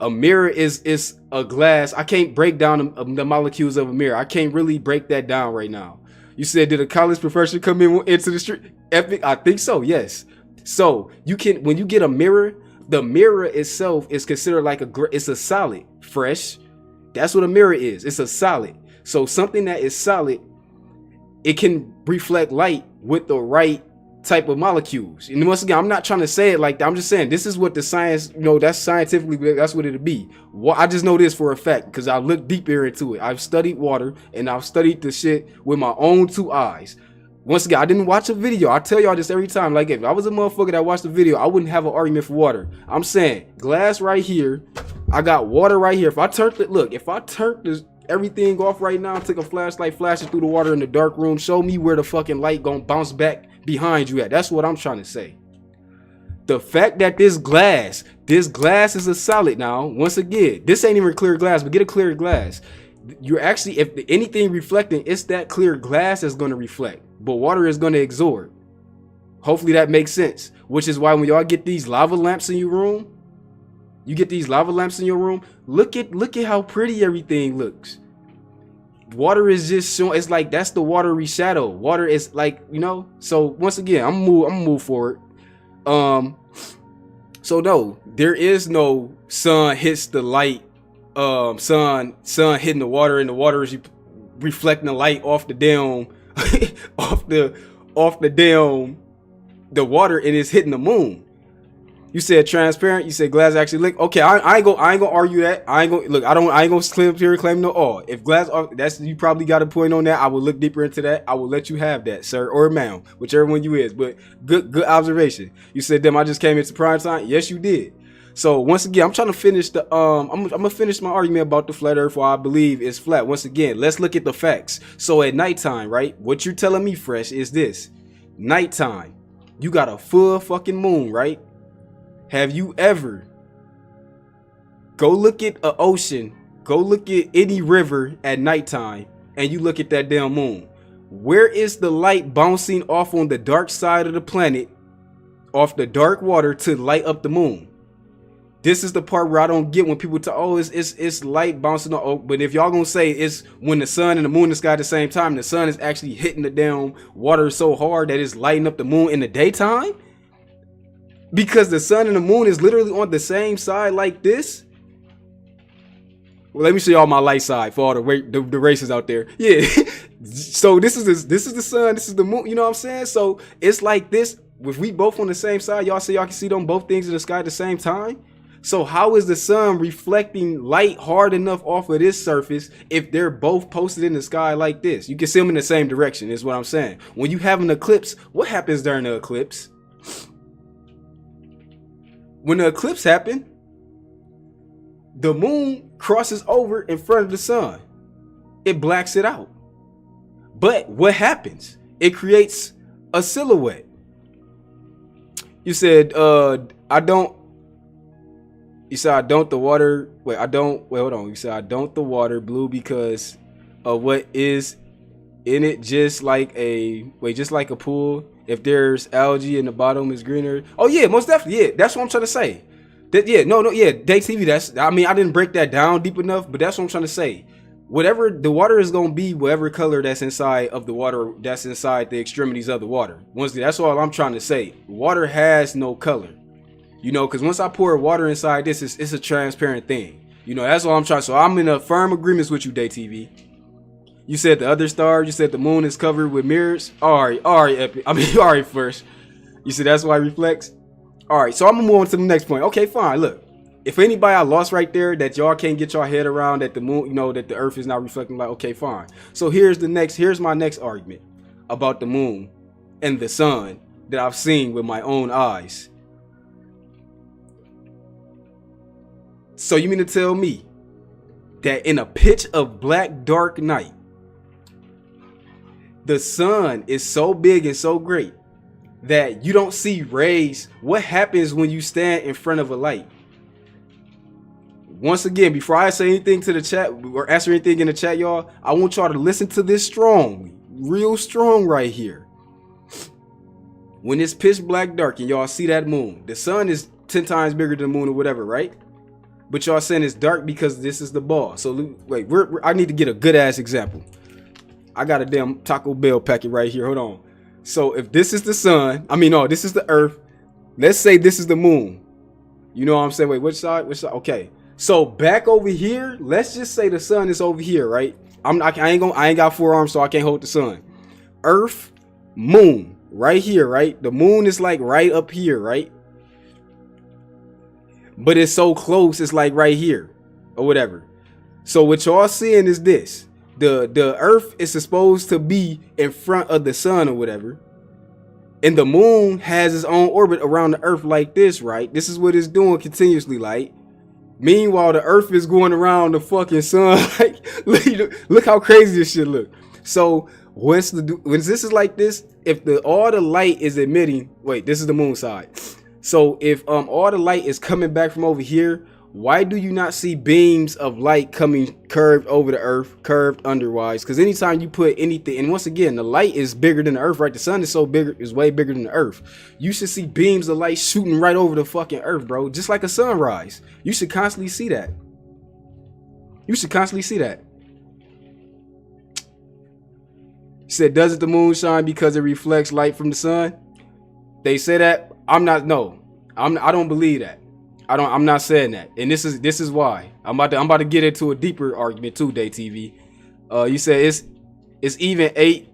A mirror is a glass. I can't break down the molecules of a mirror. I can't really break that down right now. You said, did a college professor come into the street? Epic. I think so. Yes. So you can, when you get a mirror, the mirror itself is considered like it's a solid. Fresh. That's what a mirror is. It's a solid. So something that is solid, it can reflect light with the right type of molecules. And once again, I'm not trying to say it like that. I'm just saying this is what the science, that's scientifically, that's what it'll be. Well, I just know this for a fact because I looked deeper into it. I've studied water and I've studied the shit with my own 2 eyes. Once again, I didn't watch a video. I tell y'all this every time. Like, if I was a motherfucker that watched the video, I wouldn't have an argument for water. I'm saying glass right here. I got water right here. If I turned it, look, if I turned this everything off right now, take a flashlight, flash it through the water in the dark room, show me where the fucking light gonna bounce back behind you at. That's what I'm trying to say. The fact that this glass is a solid now. Once again, this ain't even clear glass, but get a clear glass. You're actually, if anything reflecting, it's that clear glass that's going to reflect, but water is going to absorb. Hopefully that makes sense. Which is why when y'all get these lava lamps in your room, look at how pretty everything looks. Water is just showing, it's like that's the watery shadow. Water is like, so once again, I'm move forward. So no, there is no sun hits the light, sun hitting the water, and the water is reflecting the light off the damn off the damn the water, and it's hitting the moon. You said transparent. You said glass actually lick. Okay, I ain't gonna argue that. I ain't gonna claim no all. If glass, that's, you probably got a point on that. I will look deeper into that. I will let you have that, sir or ma'am, whichever one you is. But good observation. You said, "Damn, I just came into prime time." Yes, you did. So once again, I'm trying to finish the I'm gonna finish my argument about the flat Earth. Why I believe it's flat. Once again, let's look at the facts. So at nighttime, right? What you're telling me, Fresh, is this: nighttime, you got a full fucking moon, right? Have you ever go look at an ocean, go look at any river at nighttime, and you look at that damn moon? Where is the light bouncing off on the dark side of the planet, off the dark water to light up the moon? This is the part where I don't get when people talk, oh, it's light bouncing off. Oh, but if y'all gonna say it's when the sun and the moon in the sky at the same time, the sun is actually hitting the damn water so hard that it's lighting up the moon in the daytime? Because the sun and the moon is literally on the same side like this. Well, let me show y'all my light side for all the races out there. Yeah. So this is the sun, this is the moon. You know what I'm saying? So it's like this. If we both on the same side, y'all say y'all can see them both things in the sky at the same time. So how is the sun reflecting light hard enough off of this surface if they're both posted in the sky like this? You can see them in the same direction, is what I'm saying. When you have an eclipse, what happens during the eclipse? When the eclipse happens, the moon crosses over in front of the sun. It blacks it out. But what happens? It creates a silhouette. You said, I don't the water blue because of what is in it, just like a pool. If there's algae in the bottom, is greener. Oh yeah, most definitely. Yeah, that's what I'm trying to say. Day TV. I didn't break that down deep enough, but that's what I'm trying to say. Whatever the water is gonna be, whatever color that's inside of the water, that's inside the extremities of the water. That's all I'm trying to say. Water has no color, because once I pour water inside this, it's a transparent thing. That's all I'm trying. So I'm in a firm agreement with you, Day TV. You said the other star. You said the moon is covered with mirrors. All right, Epic. all right, First. You said that's why it reflects. All right, so I'm gonna move on to the next point. Okay, fine. Look, if anybody I lost right there that y'all can't get your head around that the moon, that the Earth is not reflecting light. Okay, fine. So here's my next argument about the moon and the sun that I've seen with my own eyes. So you mean to tell me that in a pitch of black dark night, the sun is so big and so great that you don't see rays? What happens when you stand in front of a light? Once again, before I say anything to the chat or answer anything in the chat, y'all, I want y'all to listen to this strong, real strong right here. When it's pitch black dark and y'all see that moon, the sun is 10 times bigger than the moon or whatever, right? but y'all saying it's dark because this is the ball. So wait, I need to get a good ass example. I got a damn Taco Bell packet right here. Hold on. So if this is the sun, this is the earth. Let's say this is the moon. You know what I'm saying? Wait, which side? Which side? Okay. So back over here, let's just say the sun is over here, right? I ain't got 4 arms, so I can't hold the sun. Earth, moon, right here, right? The moon is like right up here, right? But it's so close, it's like right here or whatever. So what y'all seeing is this. The earth is supposed to be in front of the sun or whatever. And the moon has its own orbit around the earth like this, right? This is what it's doing continuously, like. Meanwhile, the earth is going around the fucking sun. Like, look how crazy this shit look. So when this is like this, if all the light is emitting, wait, this is the moon side. So if all the light is coming back from over here, why do you not see beams of light coming curved over the earth, curved underwise? Because anytime you put anything, and once again, the light is bigger than the earth, right? The sun is way bigger than the earth. You should see beams of light shooting right over the fucking earth, bro. Just like a sunrise. You should constantly see that. You should constantly see that. He said, doesn't the moon shine because it reflects light from the sun? They say that. I don't believe that. I'm not saying that. And this is why. I'm about to get into a deeper argument too, Day TV. You said it's even 8,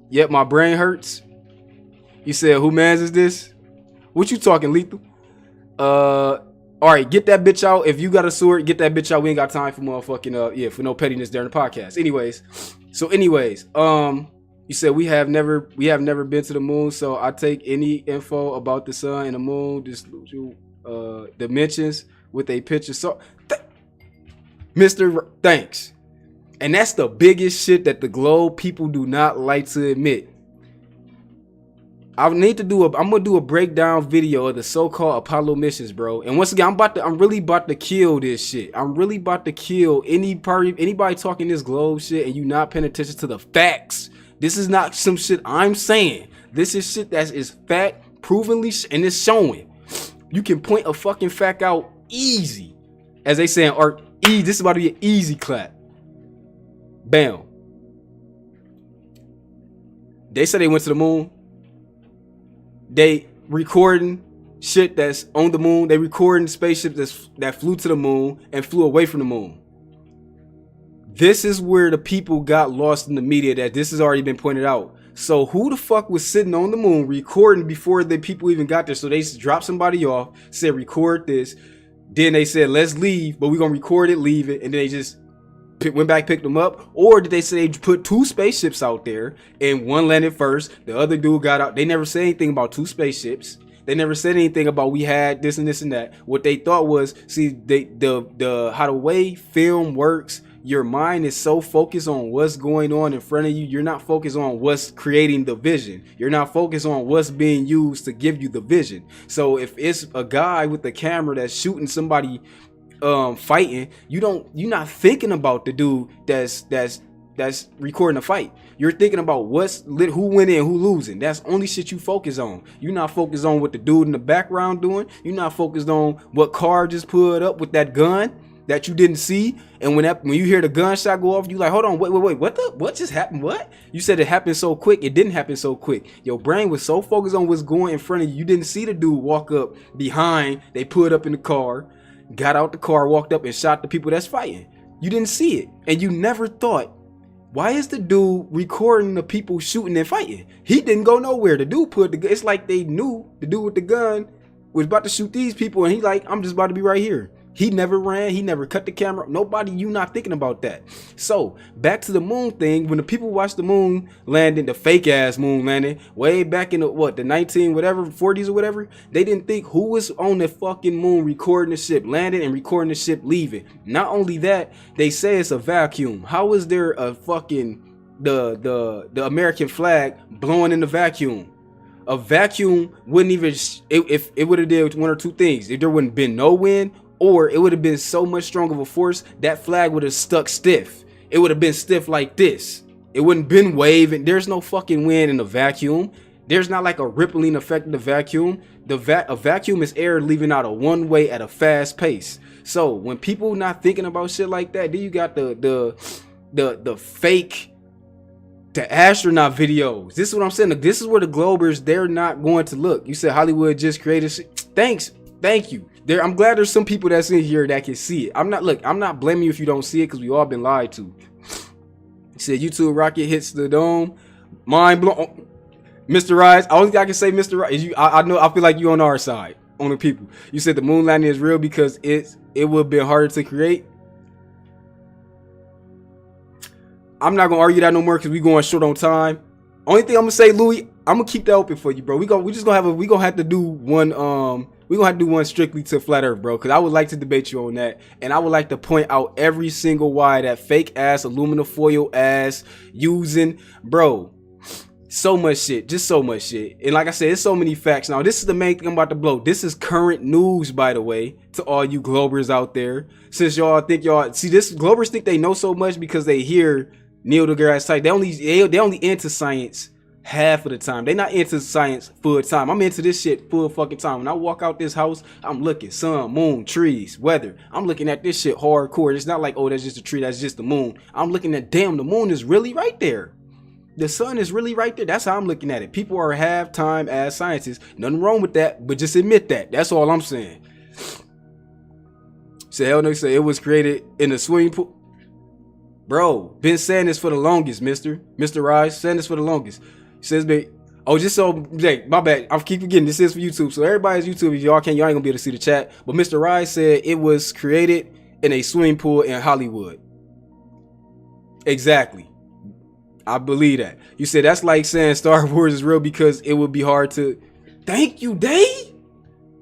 yet my brain hurts. You said, who mans is this? What you talking, Lethal? All right, get that bitch out. If you got a sword, get that bitch out. We ain't got time for motherfucking for no pettiness during the podcast. Anyways, you said we have never been to the moon, so I take any info about the sun and the moon, just dimensions with a picture. So, Mr. Thanks. And that's the biggest shit that the globe people do not like to admit. I'm gonna do a breakdown video of the so-called Apollo missions, bro. And once again, I'm really about to kill this shit. I'm really about to kill anybody talking this globe shit and you not paying attention to the facts. This is not some shit I'm saying. This is shit that is fact provenly and it's showing. You can point a fucking fact out easy. As they say in art, this is about to be an easy clap. Bam. They said they went to the moon. They recording shit that's on the moon. They recording spaceships that flew to the moon and flew away from the moon. This is where the people got lost in the media, that this has already been pointed out. So who the fuck was sitting on the moon recording before the people even got there? So they dropped somebody off, said record this. Then they said let's leave, but we're gonna record it, leave it, and then they just went back, picked them up. Or did they say they put 2 spaceships out there and one landed first, the other dude got out? They never said anything about 2 spaceships. They never said anything about we had this and this and that. What they thought was, see, how the way film works, your mind is so focused on what's going on in front of you. You're not focused on what's creating the vision. You're not focused on what's being used to give you the vision. So if it's a guy with a camera that's shooting somebody fighting, you're not thinking about the dude that's recording a fight. You're thinking about who went in, who losing. That's only shit you focus on. You're not focused on what the dude in the background doing. You're not focused on what car just put up with that gun that you didn't see. And when you hear the gunshot go off, you like, hold on, wait, what just happened? What? You said it happened so quick. It didn't happen so quick. Your brain was so focused on what's going in front of you. You didn't see the dude walk up behind. They put up in the car, got out the car, walked up and shot the people that's fighting. You didn't see it. And you never thought, why is the dude recording the people shooting and fighting? He didn't go nowhere. The dude it's like they knew the dude with the gun was about to shoot these people, and he like, I'm just about to be right here. He never ran. He never cut the camera. Nobody, you not thinking about that. So back to the moon thing. When the people watched the moon landing, the fake ass moon landing way back in the 40s or whatever, they didn't think who was on the fucking moon recording the ship landing and recording the ship leaving. Not only that, they say it's a vacuum. How is there a fucking the American flag blowing in the vacuum? A vacuum wouldn't even if it would have did one or two things. If there wouldn't been no wind, or it would have been so much stronger of a force, that flag would have stuck stiff. It would have been stiff like this. It wouldn't been waving. There's no fucking wind in a vacuum. There's not like a rippling effect in the vacuum. A vacuum is air leaving out a one way at a fast pace. So when people not thinking about shit like that, then you got the fake, the astronaut videos. This is what I'm saying. This is where the Globers, they're not going to look. You said Hollywood just created shit. Thank you. I'm glad there's some people that's in here that can see it. I'm not blaming you if you don't see it, because we all been lied to. You said YouTube rocket hits the dome. Mind blown. Mr. Rise, only thing I can say, Mr. Rise, I know, I feel like you on our side, on the people. You said the moon landing is real because it would have been harder to create. I'm not gonna argue that no more because we going short on time. Only thing I'm gonna say, Louis, I'm gonna keep that open for you, bro. We gonna have to do one. We gonna have to do one strictly to flat Earth, bro. Because I would like to debate you on that, and I would like to point out every single why that fake ass aluminum foil ass using, bro. So much shit, just so much shit. And like I said, it's so many facts. Now, this is the main thing I'm about to blow. This is current news, by the way, to all you Globers out there. Since y'all think Globers think they know so much because they hear Neil deGrasse Tyson. They only into science half of the time. They not into science full time. I'm into this shit full fucking time. When I walk out this house, I'm looking sun, moon, trees, weather. I'm looking at this shit hardcore. It's not like, oh, that's just a tree, that's just the moon. I'm looking at, damn, the moon is really right there. The sun is really right there. That's how I'm looking at it. People are half-time as scientists. Nothing wrong with that, but just admit that. That's all I'm saying. Say, hell no, say it was created in a swimming pool. Bro, been saying this for the longest, Mr. Rise. Saying this for the longest. Says, oh, just so, Jake, my bad. I keep forgetting this is for YouTube. So everybody's YouTube, if y'all ain't gonna be able to see the chat. But Mr. Rise said it was created in a swimming pool in Hollywood. Exactly. I believe that. You said that's like saying Star Wars is real because it would be hard to. Thank you, Dave.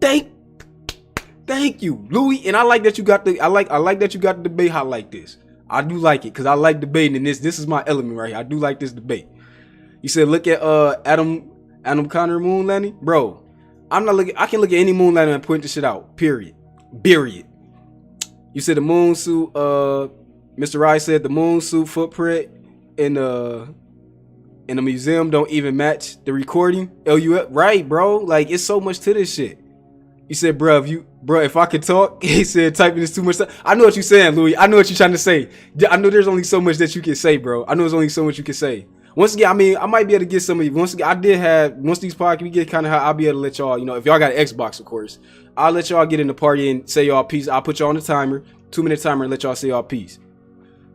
Thank you, Louis. And I like that you got the. I like that you got the debate hot like this. I do like it because I like debating, and this is my element right here. I do like this debate. You said look at Adam Connor moon landing, bro. I'm not looking. I can look at any moon landing and point this shit out. Period. You said the moon suit. Mr. Rice said the moon suit footprint in the museum don't even match the recording. Right, bro. Like it's so much to this shit. You said, bro, if I could talk, he said typing is too much time. I know what you're saying, Louis. I know what you're trying to say. I know there's only so much that you can say, bro. I know there's only so much you can say. Once again, I mean, I might be able to get some of you. Once again, I did have, once these podcasts, we get kind of how I'll be able to let y'all, if y'all got an Xbox, of course, I'll let y'all get in the party and say y'all piece. I'll put y'all on the timer, 2-minute timer, and let y'all say y'all piece.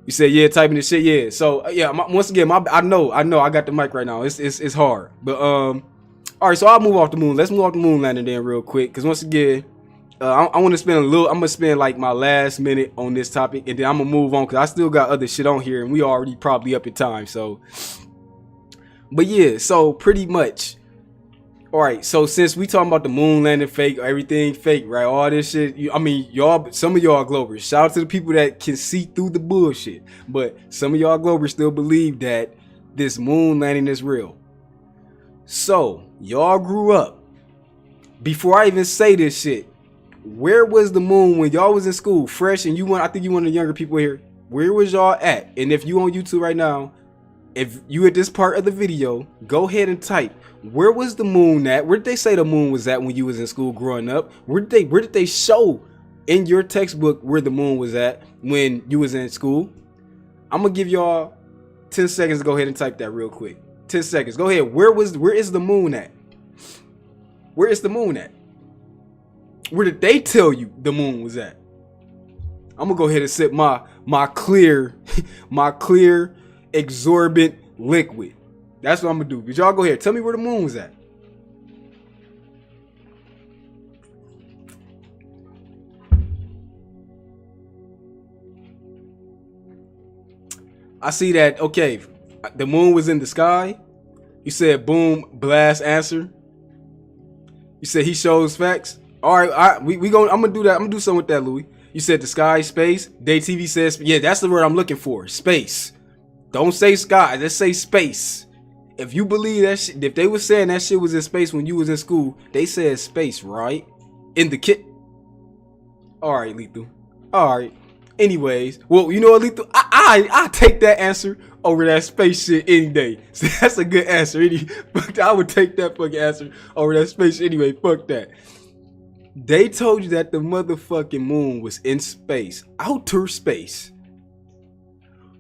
You said, yeah, typing this shit, yeah. So, yeah, once again, I know, I got the mic right now. It's hard. But, all right, so I'll move off the moon. Let's move off the moon landing then real quick. Because once again, I want to spend I'm going to spend like my last minute on this topic. And then I'm going to move on because I still got other shit on here. And we already probably up in time. So, but yeah, so pretty much. All right, so since we talking about the moon landing fake, everything fake, right? All this shit. Y'all, some of y'all Globers, shout out to the people that can see through the bullshit. But some of y'all Globers still believe that this moon landing is real. So, y'all grew up. Before I even say this shit, where was the moon when y'all was in school, fresh, and I think you one of the younger people here. Where was y'all at? And if you on YouTube right now, if you at this part of the video, go ahead and type, where was the moon at? Where did they say the moon was at when you was in school growing up? Where did they show in your textbook where the moon was at when you was in school? I'm gonna give y'all 10 seconds to go ahead and type that real quick. 10 seconds. Go ahead. Where is the moon at? Where is the moon at? Where did they tell you the moon was at? I'm gonna go ahead and sip my clear exorbitant liquid. That's what I'm gonna do. But y'all go ahead. Tell me where the moon was at. I see that. Okay, the moon was in the sky. You said boom, blast answer. You said he shows facts. All right, I'm gonna do that. I'm gonna do something with that, Louis. You said the sky, space. Day TV says, yeah, that's the word I'm looking for. Space. Don't say sky. Let's say space. If you believe that shit, if they were saying that shit was in space when you was in school, they said space, right? In the kit. All right, Lethal. All right. Anyways, well, you know what, Lethal? I take that answer over that space shit any day. So that's a good answer. I would take that fucking answer over that space anyway. Fuck that. They told you that the motherfucking moon was in space, outer space.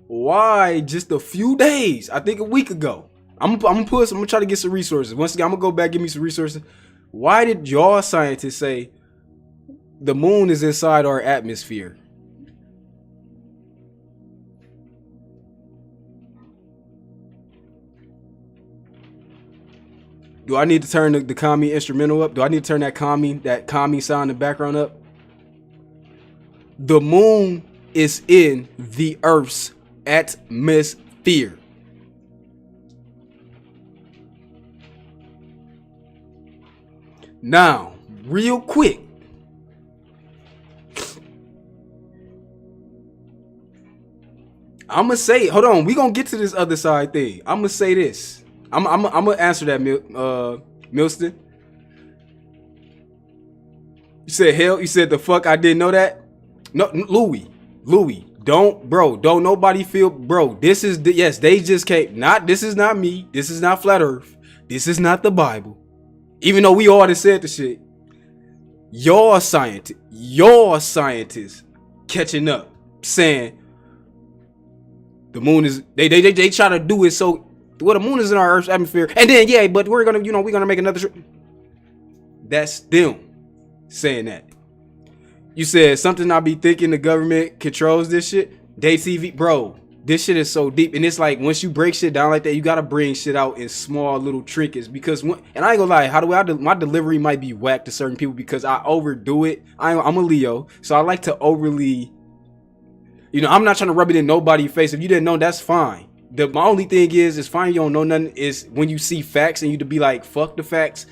Why just a few days? I think a week ago. I'm gonna try to get some resources. Once again, I'm gonna go back, give me some resources. Why did y'all scientists say the moon is inside our atmosphere? Do I need to turn the commie instrumental up? Do I need to turn that commie sound in the background up? The moon is in the Earth's atmosphere. Now, real quick, I'ma say, hold on, we gonna get to this other side thing. I'ma say this. I'm gonna answer that, Milston. You said hell. You said the fuck. I didn't know that. No, Louis. Don't nobody feel, bro. This is yes. They just can't. This is not me. This is not flat Earth. This is not the Bible. Even though we already said the shit. Your scientists catching up, saying the moon is. They try to do it so. Well, the moon is in our Earth's atmosphere, and then but we're gonna make another trip. That's them saying that. You said something I be thinking the government controls this shit. Day TV, bro. This shit is so deep, and it's like once you break shit down like that, you gotta bring shit out in small little trinkets. Because and I ain't gonna lie, my delivery might be whack to certain people because I overdo it. I'm a Leo, so I like to overly. I'm not trying to rub it in nobody's face. If you didn't know, that's fine. My only thing is fine. You don't know nothing. Is when you see facts and you to be like, fuck the facts.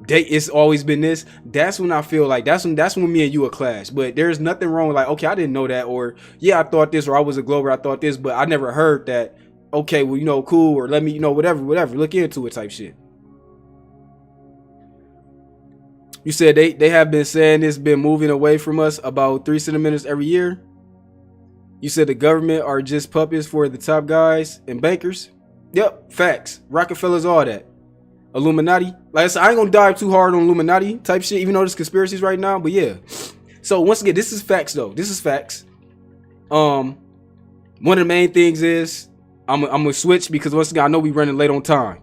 It's always been this. That's when I feel like that's when me and you are clash. But there's nothing wrong with like, okay, I didn't know that, or yeah, I thought this, or I was a Glober, I thought this, but I never heard that. Okay, well, cool, or let me, whatever, look into it type shit. You said they have been saying it's been moving away from us about 3 centimeters every year. You said the government are just puppets for the top guys and bankers. Yep, facts. Rockefellers, all that. Illuminati. Like I said, I ain't gonna dive too hard on Illuminati type shit, even though there's conspiracies right now. But yeah. So once again, this is facts though. This is facts. One of the main things is I'm gonna switch because once again, I know we running late on time.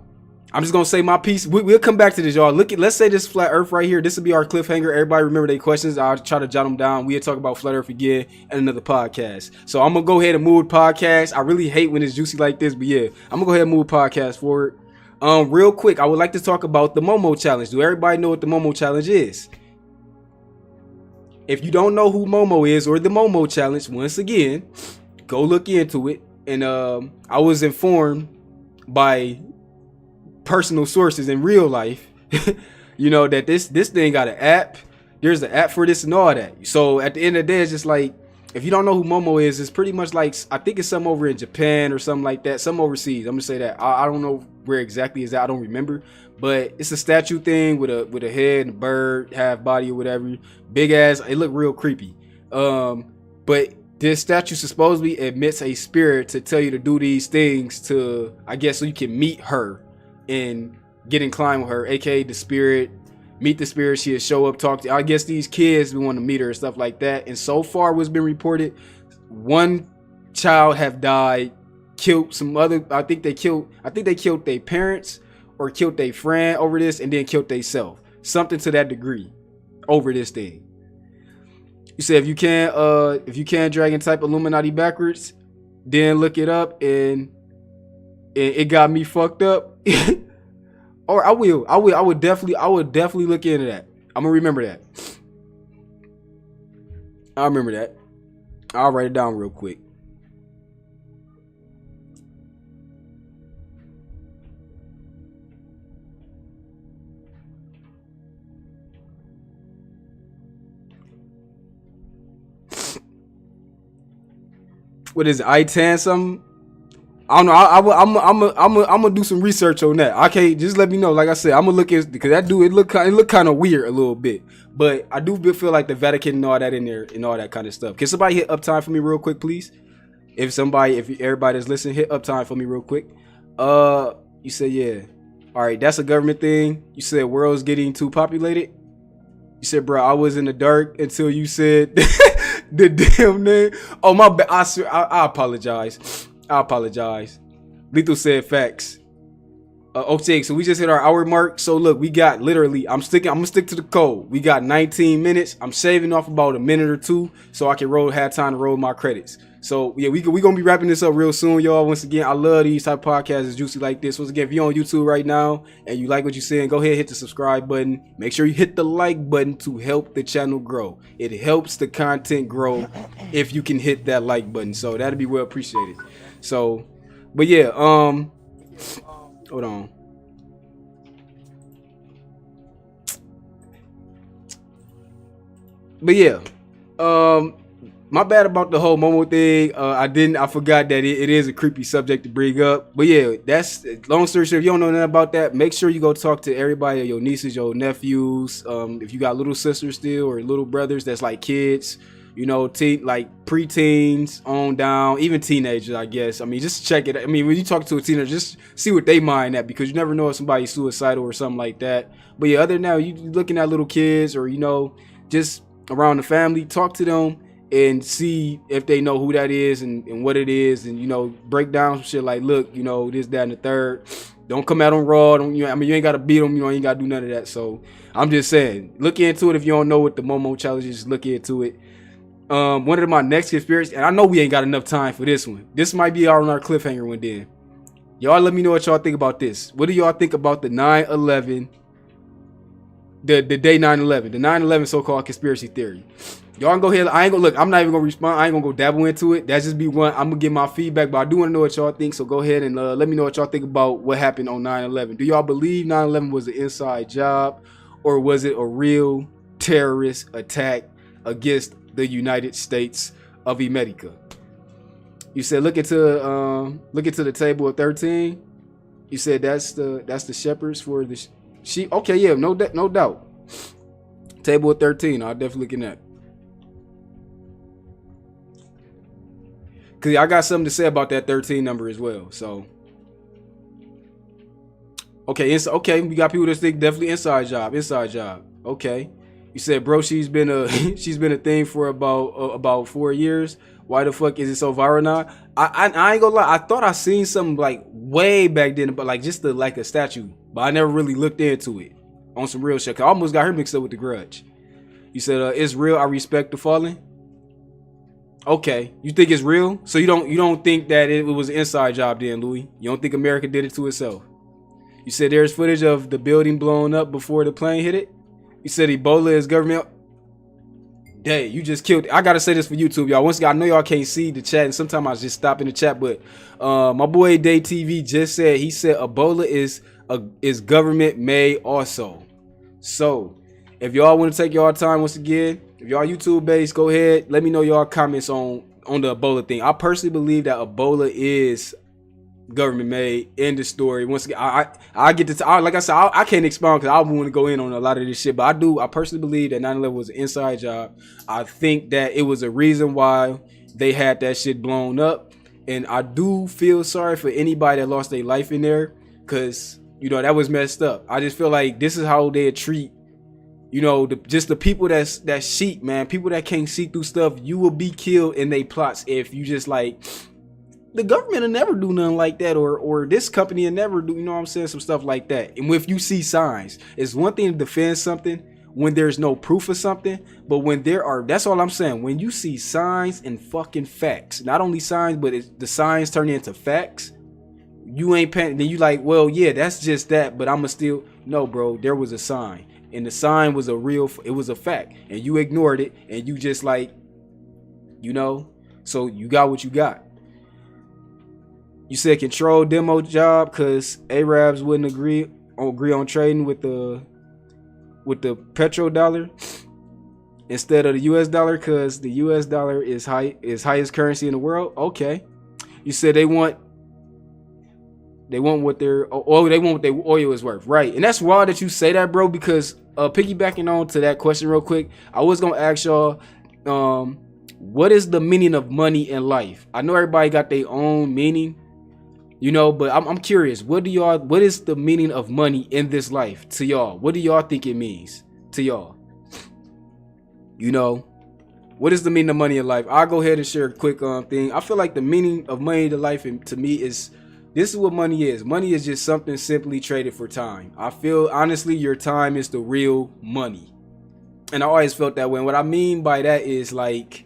I'm just gonna say my piece. We'll come back to this, y'all. Let's say this flat Earth right here. This will be our cliffhanger. Everybody remember their questions. I'll try to jot them down. We'll talk about flat Earth again in another podcast. So I'm gonna go ahead and move the podcast. I really hate when it's juicy like this, but yeah, I'm gonna go ahead and move the podcast forward. Real quick, I would like to talk about the Momo challenge. Do everybody know what the Momo challenge is? If you don't know who Momo is or the Momo challenge, once again, go look into it. And I was informed by personal sources in real life, that this thing got an app. There's an app for this and all that. So at the end of the day, it's just like, if you don't know who Momo is, it's pretty much like, I think it's some over in Japan or something like that, some overseas. I'm gonna say that. I don't know where exactly is that. I don't remember, but it's a statue thing with a head and a bird, half body or whatever, big ass. It looked real creepy. But this statue supposedly emits a spirit to tell you to do these things to, I guess, so you can meet her and get inclined with her, aka the spirit. Meet the spirit, she'll show up, talk to. I guess these kids want to meet her and stuff like that. And so far, what's been reported, one child have died, killed some other. I think they killed their parents or killed their friend over this, and then killed themselves. Something to that degree over this thing. You said if you can Dragon type Illuminati backwards, then look it up, and it got me fucked up. Or I would definitely look into that. I'm gonna remember that. I'll remember that. I'll write it down real quick. What is it? I-10 something? I don't know. I'm gonna do some research on that. Okay, just let me know. Like I said, I'm gonna look at, because that dude, it look kind of weird a little bit, but I do feel like the Vatican and all that in there and all that kind of stuff. Can somebody hit uptime for me real quick, please? If everybody that's listening, hit uptime for me real quick. You said yeah. All right, that's a government thing. You said world's getting too populated. You said, bro, I was in the dark until you said the damn name. Oh, my bad. I swear, I apologize. I apologize. Lethal said facts. Okay, so we just hit our hour mark. So look, we got literally, I'm gonna stick to the code. We got 19 minutes. I'm shaving off about a minute or two so I can have time to roll my credits. So yeah, we gonna be wrapping this up real soon, y'all. Once again, I love these type of podcasts as juicy like this. Once again, if you're on YouTube right now and you like what you're seeing, go ahead, hit the subscribe button. Make sure you hit the like button to help the channel grow. It helps the content grow if you can hit that like button. So that'd be well appreciated. So, but yeah, hold on. But yeah, my bad about the whole Momo thing. I forgot that it is a creepy subject to bring up. But yeah, that's long story short. If you don't know nothing about that, make sure you go talk to everybody, your nieces, your nephews. If you got little sisters still or little brothers that's like kids, you know, like preteens on down, even teenagers, I guess. I mean, just check it. I mean, when you talk to a teenager, just see what they mind at, because you never know if somebody's suicidal or something like that. But yeah, other than that, you looking at little kids or, you know, just around the family, talk to them and see if they know who that is and what it is, and, you know, break down some shit like, look, you know, this, that, and the third. Don't come at them raw. You ain't got to beat them. You know, you ain't got to do none of that. So I'm just saying, look into it. If you don't know what the Momo challenge is, look into it. One of my next conspiracy, and I know we ain't got enough time for this one. This might be on our cliffhanger one then. Y'all let me know what y'all think about this. What do y'all think about the 9/11, the day 9/11, the 9/11 so-called conspiracy theory? Y'all can go ahead. I ain't gonna look. I'm not even gonna respond. I ain't gonna go dabble into it. That's just be one. I'm gonna give my feedback, but I do want to know what y'all think. So go ahead and let me know what y'all think about what happened on 9/11. Do y'all believe 9/11 was an inside job, or was it a real terrorist attack against the United States of America? You said look into the table of 13. You said that's the shepherds for the sheep. Okay, yeah, no doubt. Table of 13. I'll definitely look in that. Cause I got something to say about that 13 number as well. So okay, we got people that think definitely inside job. Okay. You said, bro, she's been a thing for about 4 years. Why the fuck is it so viral now? I ain't gonna lie. I thought I seen something like way back then, but like just like a statue. But I never really looked into it on some real shit. I almost got her mixed up with The Grudge. You said it's real. I respect the fallen. Okay, you think it's real? So you don't think that it was an inside job then, Louis? You don't think America did it to itself? You said there's footage of the building blowing up before the plane hit it. You said Ebola is government. Hey, you just killed it. I gotta say this for YouTube, y'all. Once again, I know y'all can't see the chat, and sometimes I just stop in the chat, but my boy Day TV just said Ebola is government made also. So if y'all want to take y'all time, once again, if y'all YouTube based, go ahead. Let me know y'all comments on the Ebola thing. I personally believe that Ebola is government made. End the story. Once again, I get to like I said, I can't expound because I want to go in on a lot of this shit, but I personally believe that 9/11 was an inside job. I think that it was a reason why they had that shit blown up, and I do feel sorry for anybody that lost their life in there, because, you know, that was messed up. I just feel like this is how they treat, you know, just the people that's sheep, man. People that can't see through stuff. You will be killed in they plots if you just like, the government will never do nothing like that, or this company will never do, you know what I'm saying, some stuff like that. And if you see signs, it's one thing to defend something when there's no proof of something, but when there are, that's all I'm saying, when you see signs and fucking facts, not only signs, but the signs turn into facts, you ain't paying, then you like, well, yeah, that's just that, but I'ma still, no, bro, there was a sign, and the sign was it was a fact, and you ignored it, and you just like, you know, so you got what you got. You said control demo job because Arabs wouldn't agree on trading with the petrodollar instead of the US dollar because the US dollar is highest currency in the world. Okay. You said they want what their oil is worth, right? And that's wild that you say that, bro, because piggybacking on to that question real quick, I was gonna ask y'all, what is the meaning of money in life? I know everybody got their own meaning, you know, but I'm curious, what is the meaning of money in this life to y'all? What do y'all think it means to y'all? You know, what is the meaning of money in life? I'll go ahead and share a quick thing. I feel like the meaning of money to life, and to me, is this is what money is. Money is just something simply traded for time. I feel honestly, your time is the real money, and I always felt that way. And what I mean by that is, like,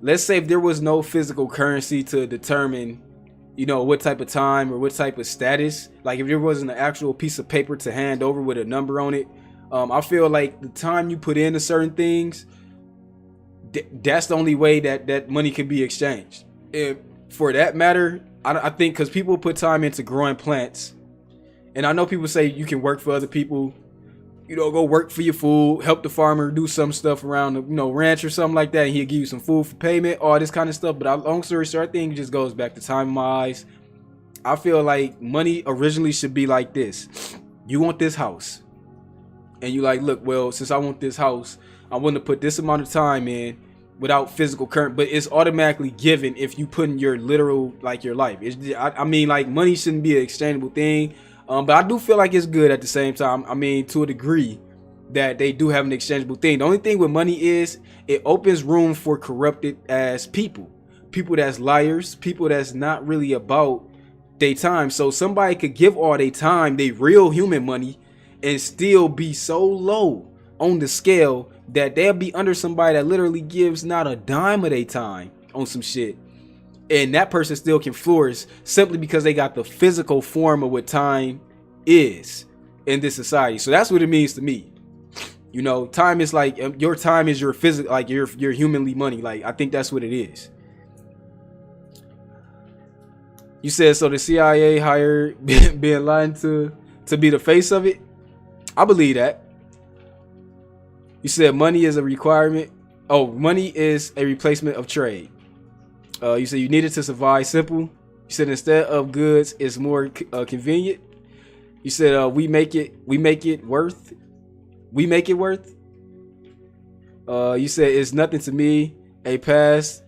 let's say if there was no physical currency to determine, you know, what type of time or what type of status, like if there wasn't an actual piece of paper to hand over with a number on it, I feel like the time you put into certain things, that's the only way that money can be exchanged. And for that matter, I think because people put time into growing plants, and I know people say you can work for other people, you know, go work for your food, help the farmer do some stuff around the, you know, ranch or something like that, and he'll give you some food for payment, all this kind of stuff. But long story short, I think it just goes back to time in my eyes. I feel like money originally should be like this. You want this house, and you like, look, well, since I want this house, I'm willing to put this amount of time in without physical current, but it's automatically given if you put in your literal, like, your life. I mean, like, money shouldn't be an exchangeable thing, but I do feel like it's good at the same time. I mean, to a degree, that they do have an exchangeable thing. The only thing with money is it opens room for corrupted ass people that's liars, people that's not really about their time. So somebody could give all their time, they real human money, and still be so low on the scale that they'll be under somebody that literally gives not a dime of their time on some shit, and that person still can flourish simply because they got the physical form of what time is in this society. So that's what it means to me. You know, time is like, your time is your physical, like your humanly money. Like, I think that's what it is. You said, so the CIA hired Bin Laden to be the face of it? I believe that. You said money is a requirement. Oh, money is a replacement of trade. You said you need it to survive. Simple. You said instead of goods, it's more convenient. You said we make it worth. You said it's nothing to me. A pass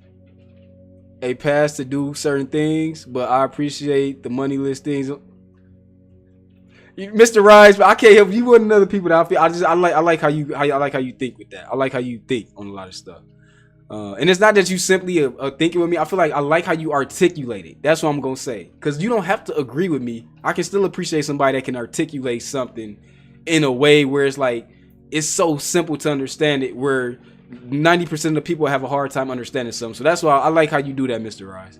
to do certain things, but I appreciate the moneyless things. Mr. Rise, but I can't help you. One of the other people that I feel. I like how you think with that. I like how you think on a lot of stuff. And it's not that you simply are thinking with me. I feel like I like how you articulate it. That's what I'm gonna say. Because you don't have to agree with me. I can still appreciate somebody that can articulate something in a way where it's like, it's so simple to understand it, where 90% of the people have a hard time understanding something. So that's why I like how you do that, Mr. Rise.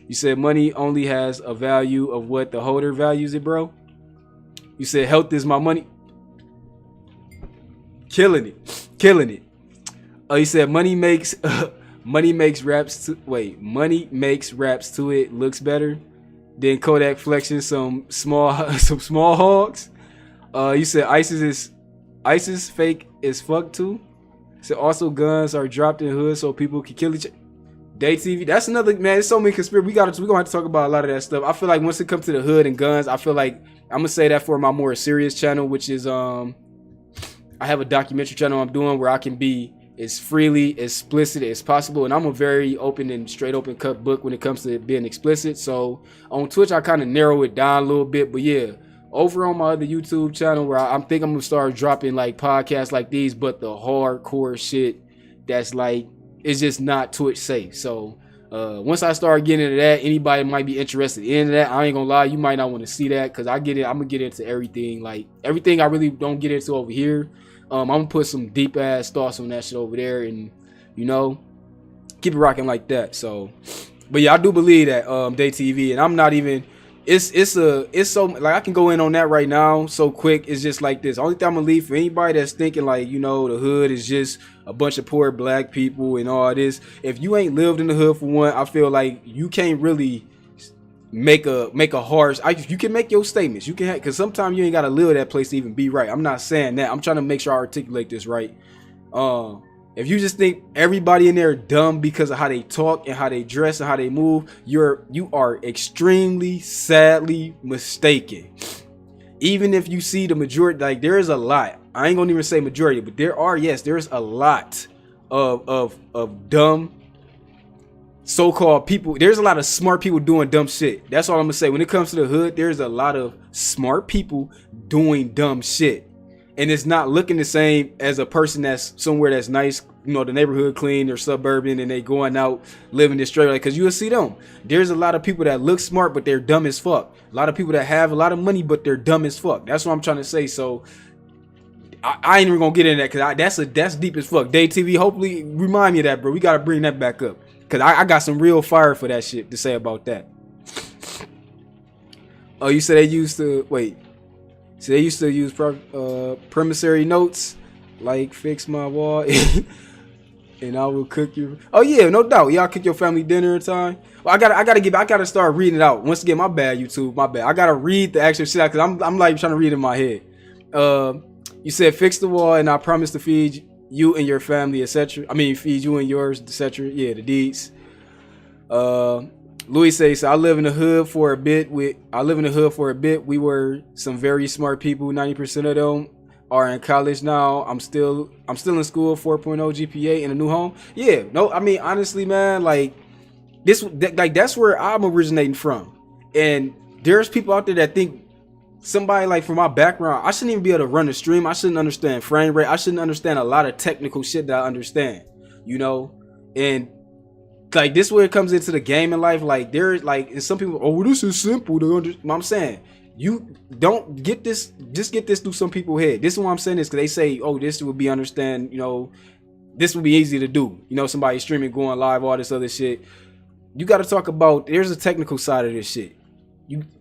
You said money only has a value of what the holder values it, bro. You said health is my money. Killing it. You said money makes raps to it looks better. Then Kodak flexing some small hogs. You said ISIS fake is fuck too. So also guns are dropped in the hood so people can kill each other. Day TV, that's another, man. There's so many conspiracy. We're gonna have to talk about a lot of that stuff. I feel like once it comes to the hood and guns, I feel like I'm gonna say that for my more serious channel, which is I have a documentary channel I'm doing where I can be as freely explicit as possible, and I'm a very open and straight open cut book when it comes to being explicit. So on Twitch I kind of narrow it down a little bit, but yeah, over on my other YouTube channel where I'm gonna start dropping like podcasts like these, but the hardcore shit that's like, it's just not Twitch safe. So once I start getting into that, anybody might be interested in that. I ain't gonna lie, you might not want to see that, because I'm gonna get into everything, like everything I really don't get into over here. I'm gonna put some deep ass thoughts on that shit over there, and you know, keep it rocking like that. So, but yeah, I do believe that Day TV, and I'm not even. It's so, like, I can go in on that right now so quick. It's just like this. Only thing I'm gonna leave for anybody that's thinking like, you know, the hood is just a bunch of poor black people and all this. If you ain't lived in the hood, for one, I feel like you can't really make a harsh. You can make your statements. You can, because sometimes you ain't gotta live that place to even be right. I'm not saying that. I'm trying to make sure I articulate this right. If you just think everybody in there dumb because of how they talk and how they dress and how they move, you are extremely sadly mistaken. Even if you see the majority, like there is a lot. I ain't gonna even say majority, but there's a lot of dumb so-called people. There's a lot of smart people doing dumb shit. That's all I'm gonna say. When it comes to the hood, there's a lot of smart people doing dumb shit. And it's not looking the same as a person that's somewhere that's nice, the neighborhood clean, they're suburban, and they going out living this straight life. Because you'll see them. There's a lot of people that look smart, but they're dumb as fuck. A lot of people that have a lot of money, but they're dumb as fuck. That's what I'm trying to say. So I ain't even gonna get into that because that's deep as fuck. Day TV, hopefully remind me of that, bro. We gotta bring that back up because I got some real fire for that shit to say about that. Oh, you said they used to use promissory notes, like fix my wall, and I will cook you. Oh yeah, no doubt. Y'all cook your family dinner in time. Well, I gotta start reading it out. Once again, my bad, YouTube, my bad. I gotta read the actual shit out because I'm like trying to read it in my head. You said fix the wall, and I promise to feed you and your family, etc. I mean, feed you and yours, etc. Yeah, the deeds. Louis says, I live in the hood for a bit. We were some very smart people. 90% of them are in college now. I'm still in school. 4.0 GPA in a new home. Yeah, no, I mean honestly, man, like that's where I'm originating from. And there's people out there that think somebody like from my background, I shouldn't even be able to run a stream. I shouldn't understand frame rate. I shouldn't understand a lot of technical shit that I understand, and like this where it comes into the game in life. Like there's like, and some people, oh, this is simple to understand. I'm saying you don't get this, just get this through some people's head. This is what I'm saying is because they say, oh, this would be understand, this would be easy to do. Somebody streaming, going live, all this other shit. You got to talk about, there's a technical side of this shit.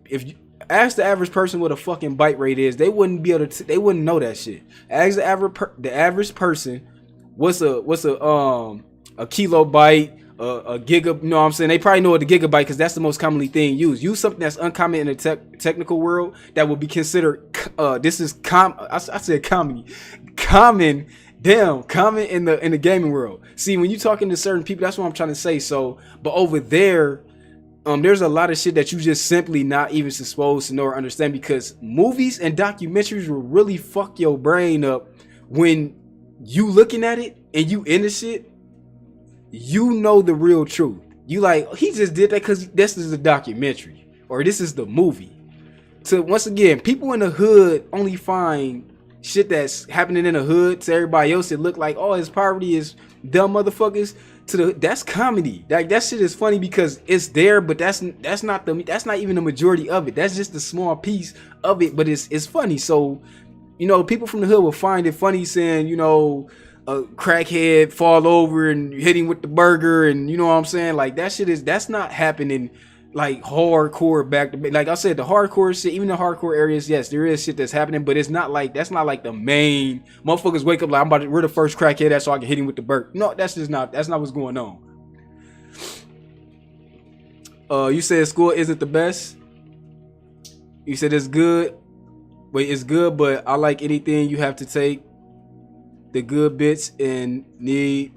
If you ask the average person what a fucking byte rate is, they wouldn't be able to. They wouldn't know that shit. Ask the average person what's a kilobyte, a giga. You know what I'm saying? They probably know what the gigabyte because that's the most commonly thing used. Use something that's uncommon in the technical world that would be considered. This is I said common in the gaming world. See, when you talking to certain people, that's what I'm trying to say. So, but over there. There's a lot of shit that you just simply not even supposed to know or understand because movies and documentaries will really fuck your brain up when you looking at it and you in the shit. The real truth. You like, he just did that because this is a documentary or this is the movie. So once again, people in the hood only find shit that's happening in the hood to everybody else. It look like, oh, his poverty is dumb motherfuckers. That's comedy. Like that shit is funny because it's there, but that's not even the majority of it. That's just a small piece of it, but it's funny. So, people from the hood will find it funny saying, a crackhead fall over and hit him with the burger, and you know what I'm saying? Like that's not happening like hardcore back to, like I said, the hardcore shit, even the hardcore areas, yes, there is shit that's happening, but that's not like the main motherfuckers wake up like we're the first crackhead that's so I can hit him with the burger. No, that's not what's going on. You said school isn't the best. You said it's good. Wait, it's good, but I like anything you have to take the good bits and need.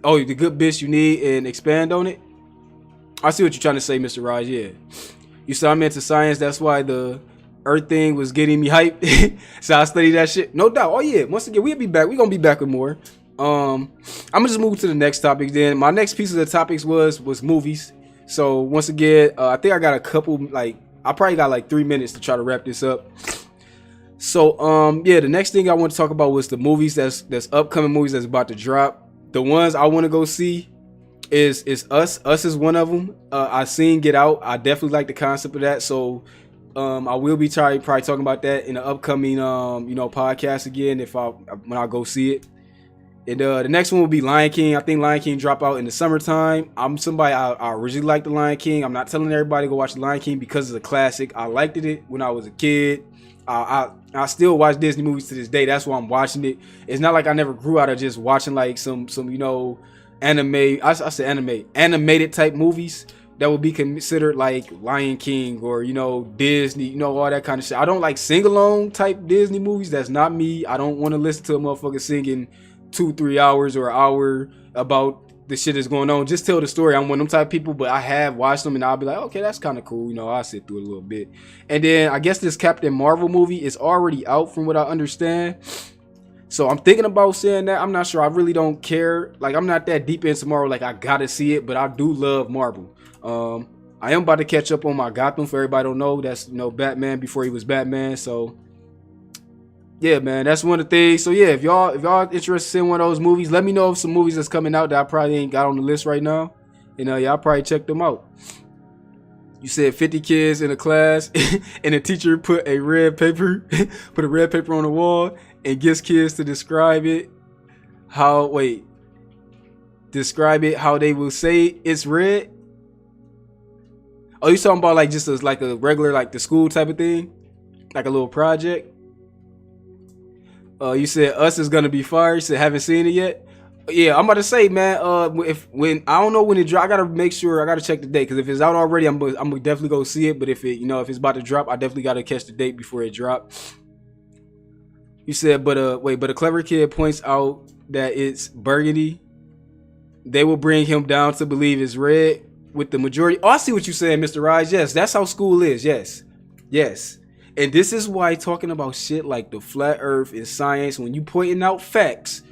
Oh, the good bits you need and expand on it. I see what you're trying to say, Mr. Raj. Yeah. You said I'm into science. That's why the Earth thing was getting me hyped. So I studied that shit. No doubt. Oh, yeah. Once again, we'll be back. We're going to be back with more. I'm going to just move to the next topic then. My next piece of the topics was movies. So once again, I think I got a couple, I probably got 3 minutes to try to wrap this up. So, yeah, the next thing I want to talk about was the movies that's upcoming movies that's about to drop. The ones I want to go see is Us. Us is one of them. I seen Get Out. I definitely like the concept of that. So I will be probably talking about that in the upcoming podcast again when I go see it. And the next one will be Lion King. I think Lion King drop out in the summertime. I'm somebody I originally liked the Lion King. I'm not telling everybody to go watch the Lion King because it's a classic. I liked it when I was a kid. I still watch Disney movies to this day. That's why I'm watching it. It's not like I never grew out of just watching some anime. I say animated type movies that would be considered like Lion King or Disney, all that kind of shit. I don't like sing along type Disney movies. That's not me. I don't want to listen to a motherfucker singing 2-3 hours or an hour about the shit that's going on. Just tell the story. I'm one of them type of people, but I have watched them and I'll be like, okay, that's kind of cool. I'll sit through it a little bit. And then I guess this Captain Marvel movie is already out from what I understand. So I'm thinking about saying that. I'm not sure. I really don't care. I'm not that deep into Marvel. I gotta see it, but I do love Marvel. I am about to catch up on my Gotham. For everybody don't know, that's Batman before he was Batman. So yeah, man, that's one of the things. So yeah, if y'all interested in one of those movies, let me know of some movies that's coming out that I probably ain't got on the list right now. You know, y'all probably check them out. You said 50 kids in a class, and the teacher put a red paper on the wall and gets kids to describe it how they will say it's red. Oh, you talking about like just as like a regular like the school type of thing, like a little project? You said Us is gonna be fire. You said haven't seen it yet. Yeah, I'm about to say, man. When I don't know when it drop, I gotta make sure. I gotta check the date because if it's out already, I'm gonna definitely go see it. But if it's about to drop, I definitely gotta catch the date before it drop. You said, but a clever kid points out that it's burgundy. They will bring him down to believe it's red with the majority. Oh, I see what you're saying, Mr. Rise. Yes, that's how school is. Yes. And this is why talking about shit like the flat earth and science, when you pointing out facts,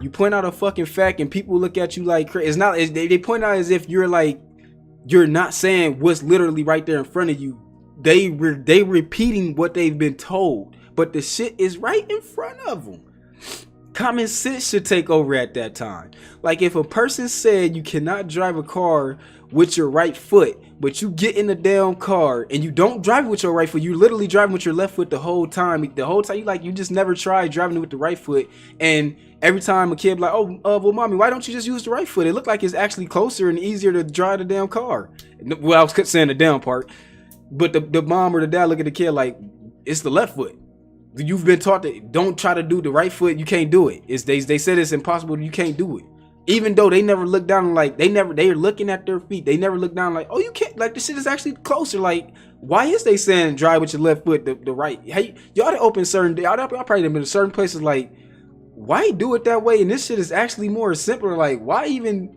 you point out a fucking fact and people look at you like crazy. It's not, they point out as if you're not saying what's literally right there in front of you. They repeating what they've been told, but the shit is right in front of them. Common sense should take over at that time. Like if a person said you cannot drive a car with your right foot, but you get in the damn car and you don't drive it with your right foot, you literally driving with your left foot the whole time you just never tried driving it with the right foot. And every time a kid be like, well mommy, why don't you just use the right foot? It looked like it's actually closer and easier to drive the damn car. Well, I was saying the damn part, but the mom or the dad look at the kid like it's the left foot. You've been taught that don't try to do the right foot, you can't do it. They said it's impossible, you can't do it. Even though they never look down, like they're looking at their feet. They never look down like, oh, you can't, like the shit is actually closer. Like, why is they saying drive with your left foot, the right? Hey, y'all to open y'all probably been in certain places like, why do it that way? And this shit is actually more simpler. Like, why even,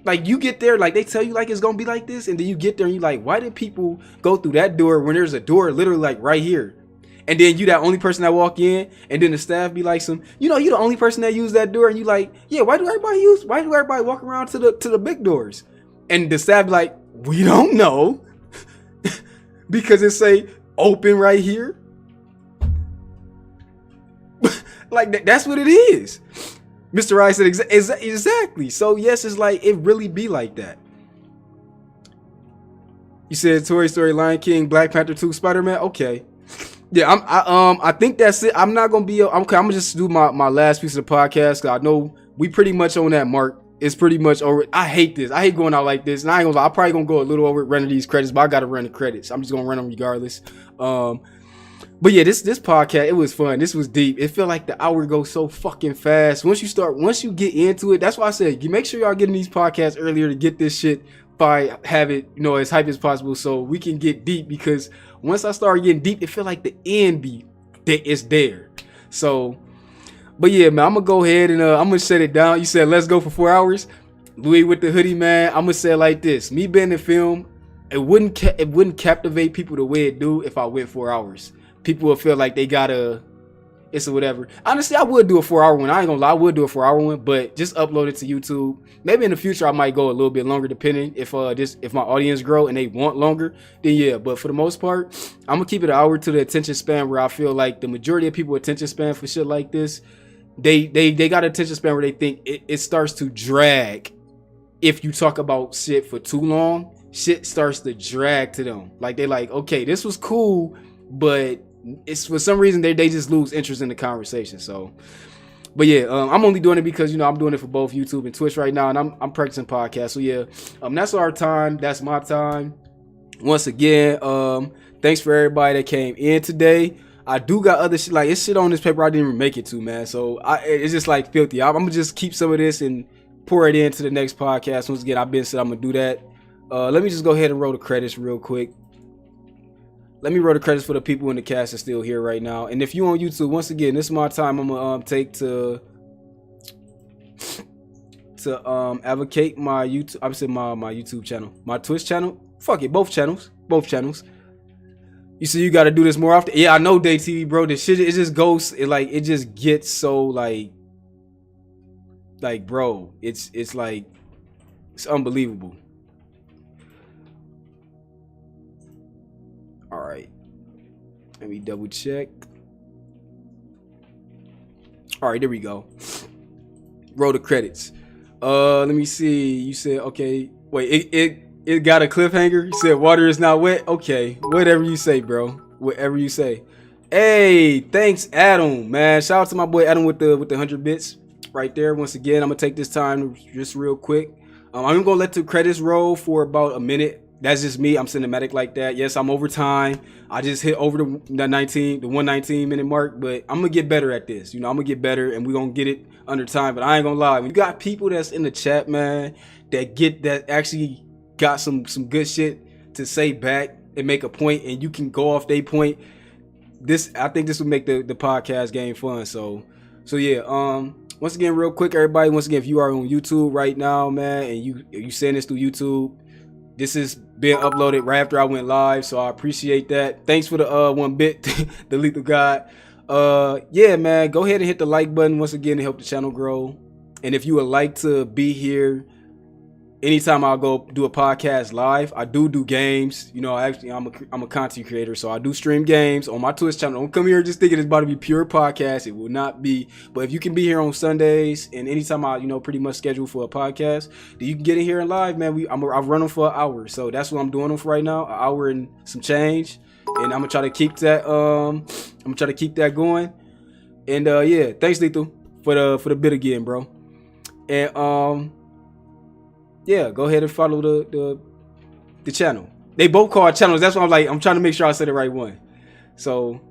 like you get there, like they tell you like it's gonna be like this, and then you get there and you like, why did people go through that door when there's a door literally like right here? And then you that only person that walk in, and then the staff be like you the only person that use that door, and you like, yeah, why do everybody walk around to the big doors? And the staff be like, we don't know. Because it say open right here. Like that's what it is. Mr. Rice said exactly. So yes, it's like it really be like that. You said Toy Story, Lion King, Black Panther 2, Spider-Man. Okay. Yeah, I think that's it. I'm not gonna be. I'm gonna just do my last piece of the podcast. Cause I know we pretty much on that mark. It's pretty much over. I hate this. I hate going out like this. And I ain't gonna lie, I'm probably gonna go a little over running these credits, but I gotta run the credits. I'm just gonna run them regardless. But yeah, this podcast, it was fun. This was deep. It felt like the hour goes so fucking fast. Once you get into it, that's why I said, you make sure y'all getting these podcasts earlier to get this shit by have it, as hype as possible so we can get deep, because once I start getting deep, it feel like the end is there. So, but yeah, man, I'm gonna go ahead and I'm gonna shut it down. You said let's go for 4 hours. Louis with the hoodie, man. I'm gonna say it like this: me being in film, it wouldn't captivate people the way it do if I went 4 hours. People will feel like they gotta. It's a whatever. Honestly, I would do a 4 hour one. I ain't gonna lie, I would do a 4 hour one, but just upload it to YouTube. Maybe in the future I might go a little bit longer, depending if my audience grow and they want longer, then yeah. But for the most part, I'm gonna keep it an hour to the attention span where I feel like the majority of people attention span for shit like this, they got attention span where they think it starts to drag. If you talk about shit for too long, shit starts to drag to them. Like they like, okay, this was cool, but it's for some reason they just lose interest in the conversation. So, but yeah, I'm only doing it because I'm doing it for both YouTube and Twitch right now, and I'm practicing podcasts. So yeah, that's our time. That's my time. Once again, thanks for everybody that came in today. I do got other shit, like it's shit on this paper I didn't even make it to, man. So it's just like filthy. I'm gonna just keep some of this and pour it into the next podcast. Once again, I've been said I'm gonna do that. Let me just go ahead and roll the credits real quick. Let me roll the credits for the people in the cast that's still here right now. And if you on YouTube, once again, this is my time. I'm gonna take to advocate my YouTube. I said my YouTube channel, my Twitch channel. Fuck it, both channels. You see, you got to do this more often. Yeah, I know, Day TV, bro. This shit, it just goes. It just gets so like, bro. It's like, it's unbelievable. All right, let me double check. All right, there we go. Roll the credits. Let me see. You said okay. Wait, it got a cliffhanger. You said water is not wet. Okay, whatever you say, bro. Whatever you say. Hey, thanks, Adam. Man, shout out to my boy Adam with the 100 bits right there. Once again, I'm gonna take this time just real quick. I'm gonna let the credits roll for about a minute. That's just me. I'm cinematic like that. Yes, I'm over time. I just hit over the 119 minute mark, but I'm gonna get better at this. I'm gonna get better, and we're gonna get it under time. But I ain't gonna lie, when you got people that's in the chat, man, that actually got some good shit to say back and make a point, and you can go off their point. I think this will make the podcast game fun. So yeah. Once again, real quick, everybody. Once again, if you are on YouTube right now, man, and you saying this through YouTube, this is being uploaded right after I went live, so I appreciate that. Thanks for the 1 bit, the Lethal God. Yeah, man, go ahead and hit the like button once again to help the channel grow. And if you would like to be here anytime I'll go do a podcast live, I do games. Actually, I'm a content creator, so I do stream games on my Twitch channel. Don't come here just thinking it's about to be pure podcast. It will not be. But if you can be here on Sundays and anytime I, pretty much schedule for a podcast, then you can get in here and live, man. I've run them for an hour, so that's what I'm doing them for right now. An hour and some change, and I'm gonna try to keep that. Going. And yeah, thanks, Lethal, for the bit again, bro. And yeah, go ahead and follow the channel. They both call channels. That's why I'm trying to make sure I said the right one. So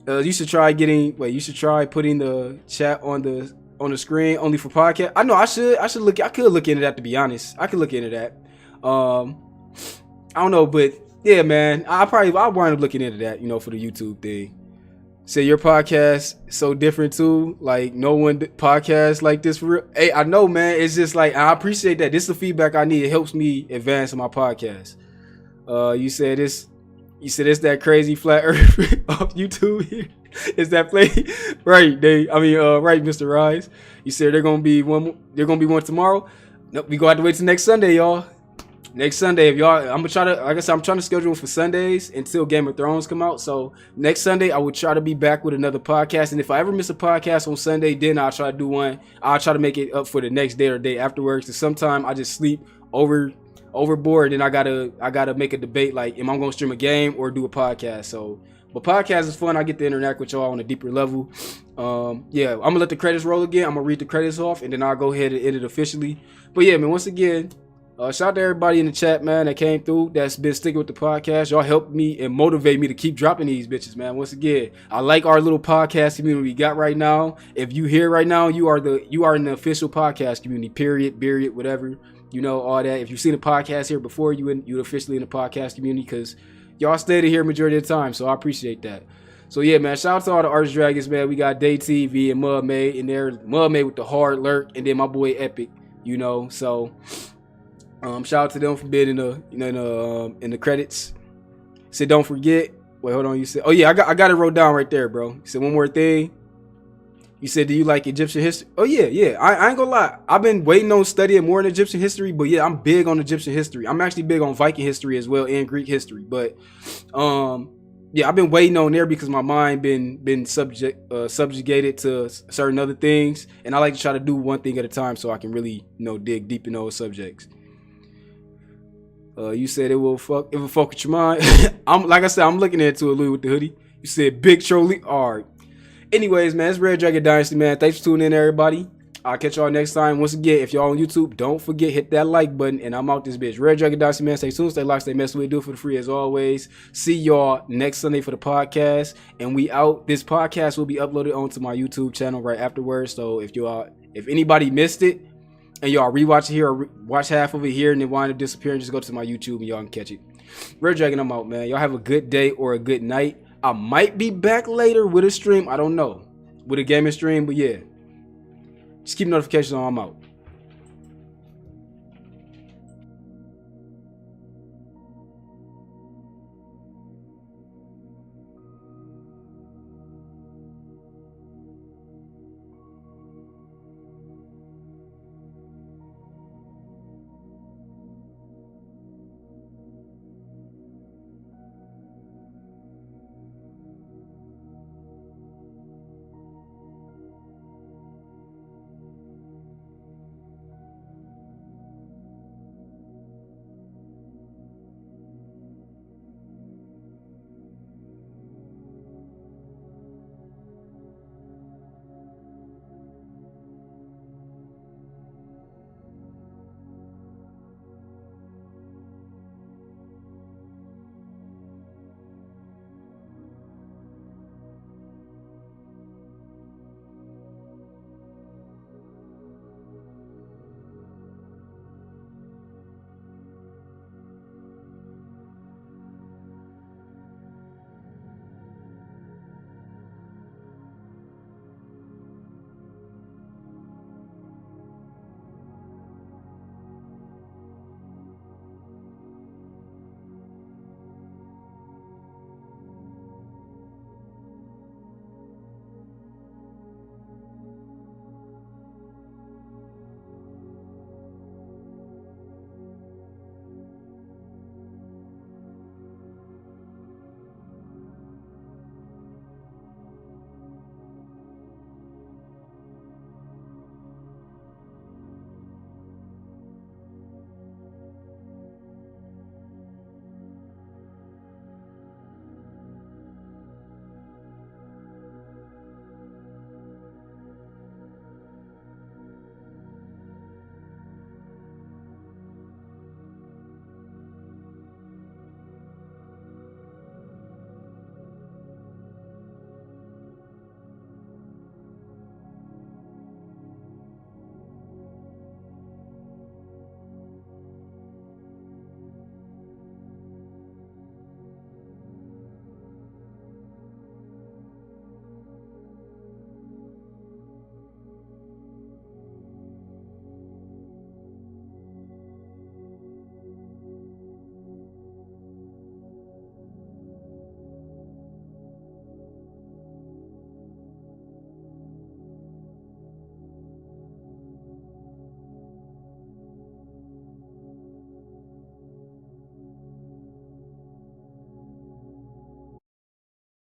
you should try putting the chat on the screen only for podcast. I know I could look into that, to be honest. I could look into that. I don't know, but yeah, man, I'll wind up looking into that, for the YouTube thing. Say your podcast so different too. Like no one podcast like this for real. Hey, I know, man. It's just like I appreciate that. This is the feedback I need. It helps me advance in my podcast. You said it's that crazy flat earth off YouTube here. Is that play? Right, right, Mr. Rise. You said they're gonna be one tomorrow. Nope, we gonna have to wait till next Sunday, y'all. Next Sunday, if y'all, I'm trying to schedule for Sundays until Game of Thrones come out. So next Sunday, I will try to be back with another podcast. And if I ever miss a podcast on Sunday, then I'll try to do one. I'll try to make it up for the next day or day afterwards. Because sometimes I just sleep overboard, and I gotta make a debate like, am I gonna stream a game or do a podcast? So, but podcast is fun. I get to interact with y'all on a deeper level. Yeah, I'm gonna let the credits roll again. I'm gonna read the credits off, and then I'll go ahead and end it officially. But yeah, man, once again. Shout out to everybody in the chat, man, that came through, that's been sticking with the podcast. Y'all helped me and motivate me to keep dropping these bitches, man. Once again, I like our little podcast community we got right now. If you here right now, you are in the official podcast community, period, whatever. All that. If you've seen a podcast here before, you officially in the podcast community, because y'all stayed here majority of the time, so I appreciate that. So yeah, man, shout out to all the Arch Dragons, man. We got Day TV and Mud Made in there. Mud Made with the hard lurk, and then my boy Epic, so... shout out to them for being in the credits. Said don't forget. Wait, hold on. You said, oh yeah, I got it wrote down right there, bro. You said one more thing. You said, do you like Egyptian history? Oh yeah. I ain't gonna lie. I've been waiting on studying more in Egyptian history, but yeah, I'm big on Egyptian history. I'm actually big on Viking history as well and Greek history. But yeah, I've been waiting on there because my mind been subjugated to certain other things, and I like to try to do one thing at a time so I can really dig deep in those subjects. You said it will fuck with your mind. I'm looking at it Louis with the hoodie. You said big trolley. All right. Anyways, man, it's Red Dragon Dynasty, man. Thanks for tuning in, everybody. I'll catch y'all next time. Once again, if y'all on YouTube, don't forget, hit that like button, and I'm out this bitch. Red Dragon Dynasty, man. Stay tuned, stay locked, stay messed with. Do it for the free as always. See y'all next Sunday for the podcast, and we out. This podcast will be uploaded onto my YouTube channel right afterwards. So if anybody missed it, and y'all rewatch it here or watch half of it here and then wind up disappearing, just go to my YouTube and y'all can catch it. Red Dragon, I'm out, man. Y'all have a good day or a good night. I might be back later with a stream. I don't know. With a gaming stream, but yeah. Just keep notifications on. I'm out.